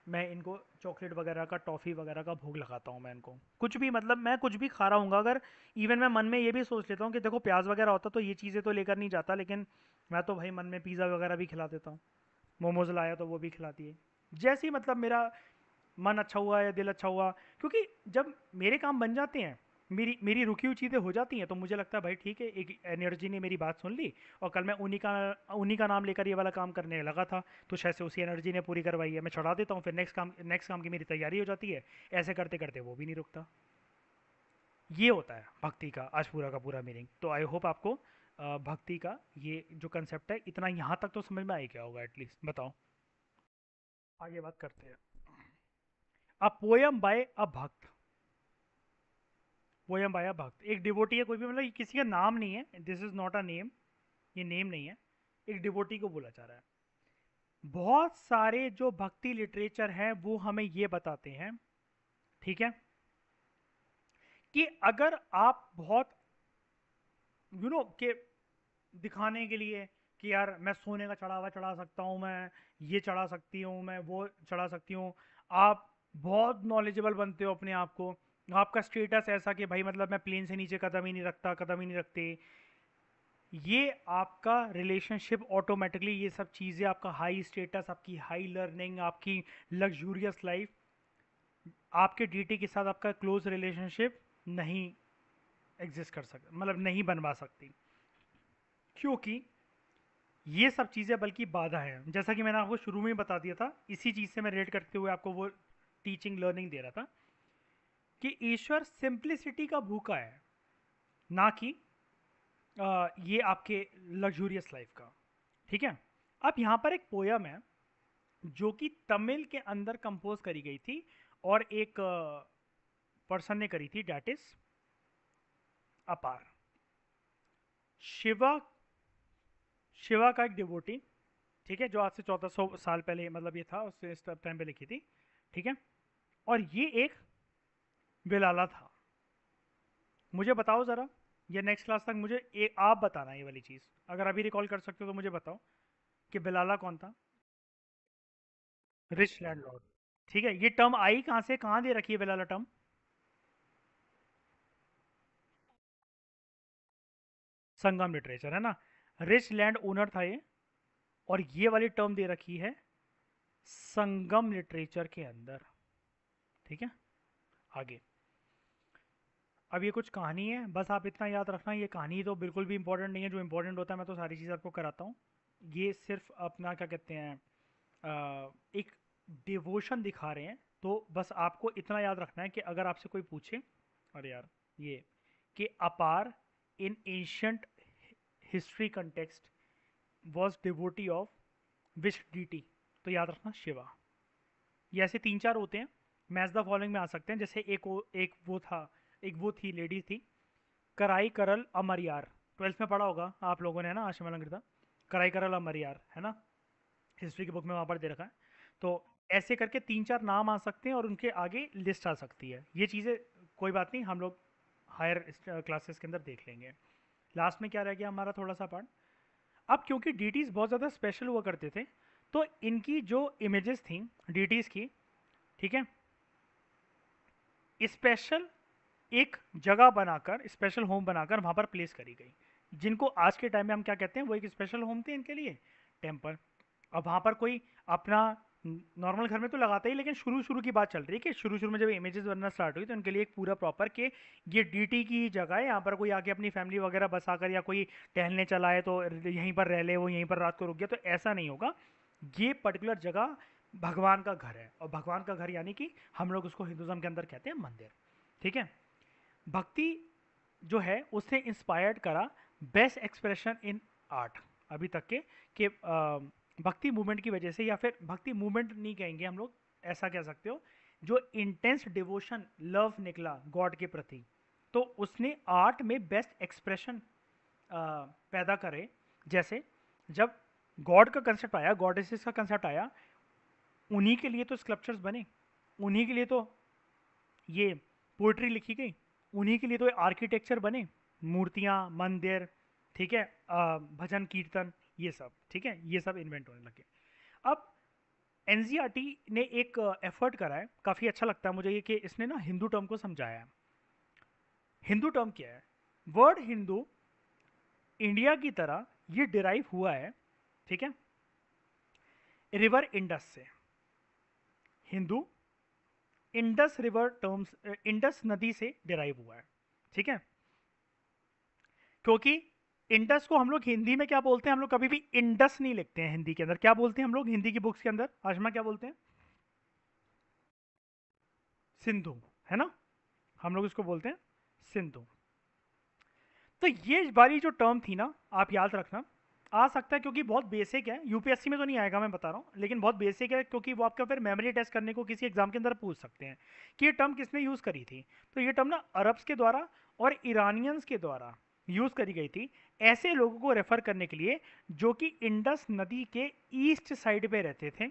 मैं इनको चॉकलेट वगैरह का, टॉफ़ी वगैरह का भोग लगाता हूँ मैं इनको। कुछ भी मतलब मैं कुछ भी खा रहा हूँ अगर, इवन मैं मन में ये भी सोच लेता हूँ कि देखो प्याज वगैरह होता तो ये चीज़ें तो लेकर नहीं जाता, लेकिन मैं तो भाई मन में पिज़्ज़ा वगैरह भी खिला देता हूँ। मोमोज लाया तो वो भी खिलाती है। जैसे ही मतलब मेरा मन अच्छा हुआ या दिल अच्छा हुआ, क्योंकि जब मेरे काम बन जाते हैं, मेरी मेरी रुकी हुई चीज़ें हो जाती हैं, तो मुझे लगता है भाई ठीक है, एक एनर्जी ने मेरी बात सुन ली, और कल मैं उन्हीं का नाम लेकर ये वाला काम करने लगा था, तो शायद से उसी एनर्जी ने पूरी करवाई है, मैं चढ़ा देता हूँ, फिर नेक्स्ट काम की मेरी तैयारी हो जाती है। ऐसे करते करते वो भी नहीं रुकता। ये होता है भक्ति का आज पूरा का पूरा मीनिंग। तो आई होप आपको भक्ति का ये जो कंसेप्ट है इतना यहाँ तक तो समझ में आई क्या होगा एटलीस्ट, बताओ। आगे बात करते हैं। अ पोयम बाय अ भक्त। पोयम बाय अ भक्त, एक डिवोटी है, कोई भी मतलब ये किसी का नाम नहीं है, this is not a name, ये नेम नहीं है, एक डिवोटी को बोला जा रहा है। बहुत सारे जो भक्ति लिटरेचर हैं वो हमें ये बताते हैं, ठीक है, कि अगर आप बहुत के दिखाने के लिए कि यार मैं सोने का चढ़ावा चढ़ा सकता हूँ, मैं ये चढ़ा सकती हूँ, मैं वो चढ़ा सकती हूँ, आप बहुत नॉलेजेबल बनते हो अपने आप को, आपका स्टेटस ऐसा कि भाई मतलब मैं प्लेन से नीचे कदम ही नहीं रखता, कदम ही नहीं रखते, ये आपका रिलेशनशिप ऑटोमेटिकली, ये सब चीज़ें, आपका हाई स्टेटस, आपकी हाई लर्निंग, आपकी लग्जूरियस लाइफ, आपके डीटी के साथ आपका क्लोज रिलेशनशिप नहीं एग्जिस्ट कर सकता, मतलब नहीं बनवा सकती, क्योंकि ये सब चीज़ें बल्कि बाधा है। जैसा कि मैंने आपको शुरू में ही बता दिया था, इसी चीज़ से मैं रेट करते हुए आपको वो टीचिंग लर्निंग दे रहा था कि ईश्वर सिंप्लिसिटी का भूखा है, ना कि ये आपके लग्जूरियस लाइफ का। ठीक है। अब यहाँ पर एक पोयम है जो कि तमिल के अंदर कंपोज करी गई थी, और एक पर्सन ने करी थी, डैट इज अपार। शिवा, शिवा का एक डिवोटी, ठीक है, जो आज से 1400 साल पहले मतलब ये था, उससे इस टाइम पे लिखी थी। ठीक है। और ये एक बिलाला था। मुझे बताओ ज़रा, ये नेक्स्ट क्लास तक मुझे आप बताना ये वाली चीज़, अगर अभी रिकॉल कर सकते हो तो मुझे बताओ कि बिलाला कौन था। Rich landlord. ठीक है, ये टर्म आई कहाँ से, कहाँ दे रखी है बिलाला टर्म? संगम लिटरेचर है ना। रिच लैंड ओनर था ये, और ये वाली टर्म दे रखी है संगम लिटरेचर के अंदर। ठीक है। आगे, अब ये कुछ कहानी है, बस आप इतना याद रखना, ये कहानी तो बिल्कुल भी इंपॉर्टेंट नहीं है, जो इंपॉर्टेंट होता है मैं तो सारी चीज़ आपको कराता हूँ। ये सिर्फ अपना क्या कहते हैं, एक डिवोशन दिखा रहे हैं। तो बस आपको इतना याद रखना है कि अगर आपसे कोई पूछे, अरे यार, ये कि अपार in ancient history context was devotee of which deity, तो याद रखना शिवा। ये ऐसे तीन चार होते हैं, मैच द फॉलोइंग में आ सकते हैं। जैसे एक वो था, एक वो थी, लेडी थी, कराई करल अमरियार। ट्वेल्थ में पढ़ा होगा आप लोगों ने, है ना, आशमलंकृता। कराई करल अमरियार, है ना, हिस्ट्री की बुक में वहाँ पर दे रखा है। तो ऐसे करके तीन चार नाम आ सकते हैं और उनके आगे लिस्ट आ सकती है। ये चीज़ें कोई बात नहीं, हम लोग हायर क्लासेस के अंदर देख लेंगे। लास्ट में क्या रह गया हमारा थोड़ा सा पार्ट। अब क्योंकि डीटीज बहुत ज़्यादा स्पेशल हुआ करते थे, तो इनकी जो इमेजेस थी डीटीज की, ठीक है, स्पेशल एक जगह बनाकर, स्पेशल होम बनाकर वहाँ पर प्लेस करी गई, जिनको आज के टाइम में हम क्या कहते हैं, वो एक स्पेशल होम थे इनके लिए, टेम्पल। अब वहाँ पर कोई अपना नॉर्मल घर में तो लगाता ही, लेकिन शुरू शुरू की बात चल रही है कि शुरू शुरू में जब इमेजेस बनना स्टार्ट हुई तो इनके लिए एक पूरा प्रॉपर के ये डीटी की जगह है, यहाँ पर कोई आके अपनी फैमिली वगैरह बसा कर, या कोई टहलने चला है तो यहीं पर रह ले, वो यहीं पर रात को रुक गया, तो ऐसा नहीं होगा। ये पर्टिकुलर जगह भगवान का घर है, और भगवान का घर यानी कि हम लोग उसको हिंदुज़म के अंदर कहते हैं मंदिर। ठीक है। भक्ति जो है उसने इंस्पायर्ड करा बेस्ट एक्सप्रेशन इन आर्ट अभी तक के, कि भक्ति मूवमेंट की वजह से, या फिर भक्ति मूवमेंट नहीं कहेंगे हम लोग, ऐसा कह सकते हो, जो इंटेंस डिवोशन लव निकला गॉड के प्रति, तो उसने आर्ट में बेस्ट एक्सप्रेशन पैदा करे। जैसे जब गॉड का कंसेप्ट आया, गॉडेसेस का कंसेप्ट आया, उन्हीं के लिए तो स्कल्पचर्स बने, उन्हीं के लिए तो ये पोइट्री लिखी गई, उन्हीं के लिए तो आर्किटेक्चर बने, मूर्तियाँ, मंदिर, ठीक है, भजन कीर्तन, ये सब, ठीक है, ये सब इन्वेंट होने लगे। अब एनसीईआरटी ने एक एफर्ट करा है, काफ़ी अच्छा लगता है मुझे ये, कि इसने ना हिंदू टर्म को समझाया है। हिंदू टर्म क्या है? वर्ड हिंदू इंडिया की तरह ये डिराइव हुआ है, ठीक है, रिवर इंडस से। Hindu Indus river terms, Indus नदी से डिराइव हुआ है, ठीक है। क्योंकि इंडस को हम लोग हिंदी में क्या बोलते हैं, हम लोग कभी भी इंडस नहीं लिखते हैं हिंदी के अंदर। क्या बोलते हैं हम लोग हिंदी की बुक्स के अंदर, आजमा क्या बोलते हैं? सिंधु, है ना, हम लोग इसको बोलते हैं सिंधु। तो ये वाली जो टर्म थी ना, आप याद रखना, आ सकता है क्योंकि बहुत बेसिक है, यूपीएससी में तो नहीं आएगा मैं बता रहा हूँ, लेकिन बहुत बेसिक है, क्योंकि वो आपका फिर मेमोरी टेस्ट करने को किसी एग्जाम के अंदर पूछ सकते हैं कि ये टर्म किसने यूज़ करी थी। तो ये टर्म ना अरब्स के द्वारा और ईरानियंस के द्वारा यूज़ करी गई थी, ऐसे लोगों को रेफर करने के लिए जो कि इंडस नदी के ईस्ट साइड पे रहते थे,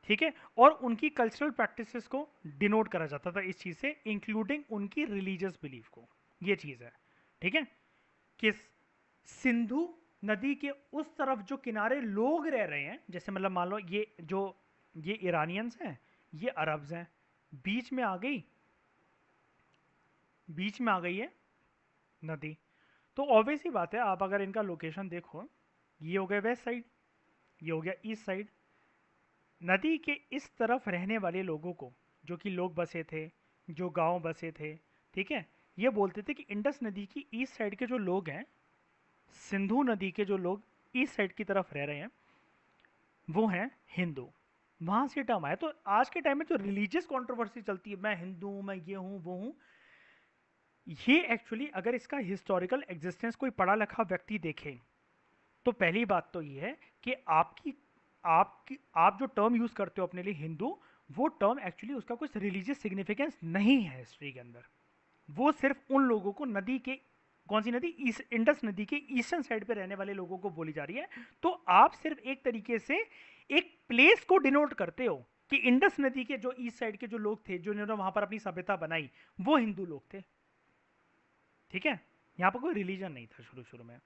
ठीक है, और उनकी कल्चरल प्रैक्टिसेस को डिनोट करा जाता था इस चीज़ से, इंक्लूडिंग उनकी रिलीजियस बिलीफ को। ये चीज़ है, ठीक है, कि सिंधु नदी के उस तरफ जो किनारे लोग रह रहे हैं, जैसे मतलब मान लो ये जो ये ईरानियंस हैं, ये अरब्स हैं, बीच में आ गई बीच में आ गई है नदी। तो ऑब्वियस ही बात है, आप अगर इनका लोकेशन देखो, ये हो गया वेस्ट साइड, ये हो गया ईस्ट साइड। नदी के इस तरफ रहने वाले लोगों को, जो कि लोग बसे थे, जो गांव बसे थे, ठीक है, ये बोलते थे कि इंडस नदी की ईस्ट साइड के जो लोग हैं, सिंधु नदी के जो लोग ईस्ट साइड की तरफ रह रहे हैं, वो हैं हिंदू। वहां से टर्म आया। तो आज के टाइम में जो रिलीजियस कंट्रोवर्सी चलती है, मैं हिंदू हूं, मैं ये हूं वो हूं, ये एक्चुअली अगर इसका हिस्टोरिकल एग्जिस्टेंस कोई पढ़ा लिखा व्यक्ति देखे, तो पहली बात तो ये है कि आपकी आपकी आप जो टर्म यूज करते हो अपने लिए हिंदू, वो टर्म एक्चुअली उसका कुछ रिलीजियस सिग्निफिकेंस नहीं है हिस्ट्री के अंदर। वो सिर्फ उन लोगों को नदी के, कौन सी नदी, इंडस नदी के ईस्टर्न साइड पे रहने वाले लोगों को बोली जा रही है। तो आप सिर्फ एक तरीके से एक प्लेस को डिनोट करते हो कि इंडस नदी के जो ईस्ट साइड के जो लोग थे, जो इन्होंने वहां पर अपनी सभ्यता बनाई, वो हिंदू लोग थे। ठीक है, यहाँ पर कोई रिलीजन नहीं था शुरू शुरू में।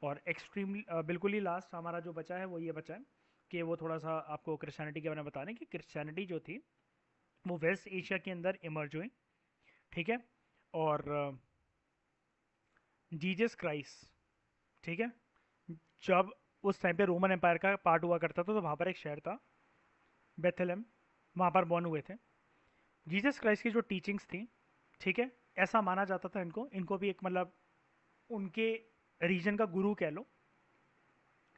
और एक्सट्रीमली बिल्कुल ही लास्ट हमारा जो बचा है वो ये बचा है कि वो थोड़ा सा आपको क्रिश्चियनिटी के बारे में बताने कि क्रिश्चियनिटी जो थी वो वेस्ट एशिया के अंदर इमर्ज हुई। ठीक है, और जीसस क्राइस्ट, ठीक है, जब उस टाइम पे रोमन एम्पायर का पार्ट हुआ करता था, तो वहाँ पर एक शहर था बेथलेम, वहाँ पर बॉर्न हुए थे जीसस क्राइस्ट की जो टीचिंग्स थी। ठीक है, ऐसा माना जाता था इनको, इनको भी एक मतलब उनके रीजन का गुरु कह लो,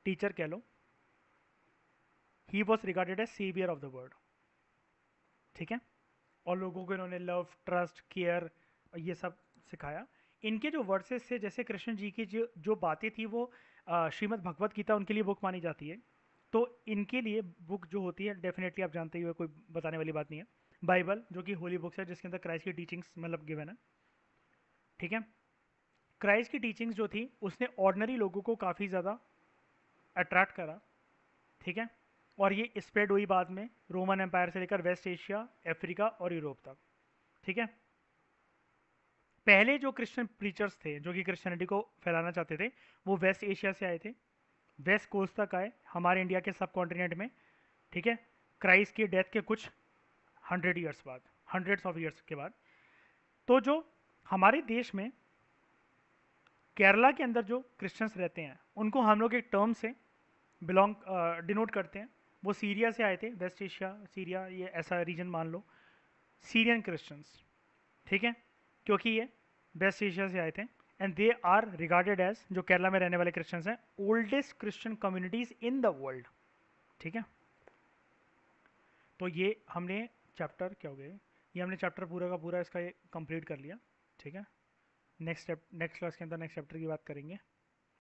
टीचर कह लो। He was regarded as saviour of the world. ठीक है, और लोगों को इन्होंने लव, ट्रस्ट, केयर ये सब सिखाया। इनके जो वर्सेस थे, जैसे कृष्ण जी की जो जो बातें थी, वो श्रीमद् भगवत गीता उनके लिए बुक मानी जाती है। तो इनके लिए बुक जो होती है, डेफिनेटली आप जानते ही हो, कोई बताने वाली बात नहीं है। बाइबल जो कि होली बुक्स है, जिसके अंदर क्राइस्ट की टीचिंग्स मतलब गिवन है। ठीक है, क्राइस्ट की टीचिंग्स जो थी उसने ऑर्डनरी लोगों को काफ़ी ज़्यादा अट्रैक्ट करा। ठीक है, और ये स्प्रेड हुई बाद में रोमन एम्पायर से लेकर वेस्ट एशिया, अफ्रीका और यूरोप तक। ठीक है, पहले जो क्रिश्चियन प्रीचर्स थे जो कि क्रिश्चियनिटी को फैलाना चाहते थे, वो वेस्ट एशिया से आए थे, वेस्ट कोस्ट तक आए हमारे इंडिया के सब कॉन्टिनेंट में। ठीक है, क्राइस्ट की डेथ के कुछ 100 ईयर्स बाद, हंड्रेड्स ऑफ ईयर्स के बाद। तो जो हमारे देश में केरला के अंदर जो क्रिश्चियंस रहते हैं, उनको हम लोग एक टर्म से बिलोंग डिनोट करते हैं। वो सीरिया से आए थे, वेस्ट एशिया, सीरिया, ये ऐसा रीजन मान लो, सीरियन क्रिश्चियंस। ठीक है, क्योंकि ये वेस्ट एशिया से आए थे, and they are regarded as, जो केरला में रहने वाले क्रिश्चियंस हैं, oldest Christian communities in the world. ठीक है, तो ये हमने चैप्टर क्या हो गया, ये हमने चैप्टर पूरा का पूरा इसका ये कंप्लीट कर लिया। ठीक है, नेक्स्ट क्लास के अंदर नेक्स्ट चैप्टर की बात करेंगे।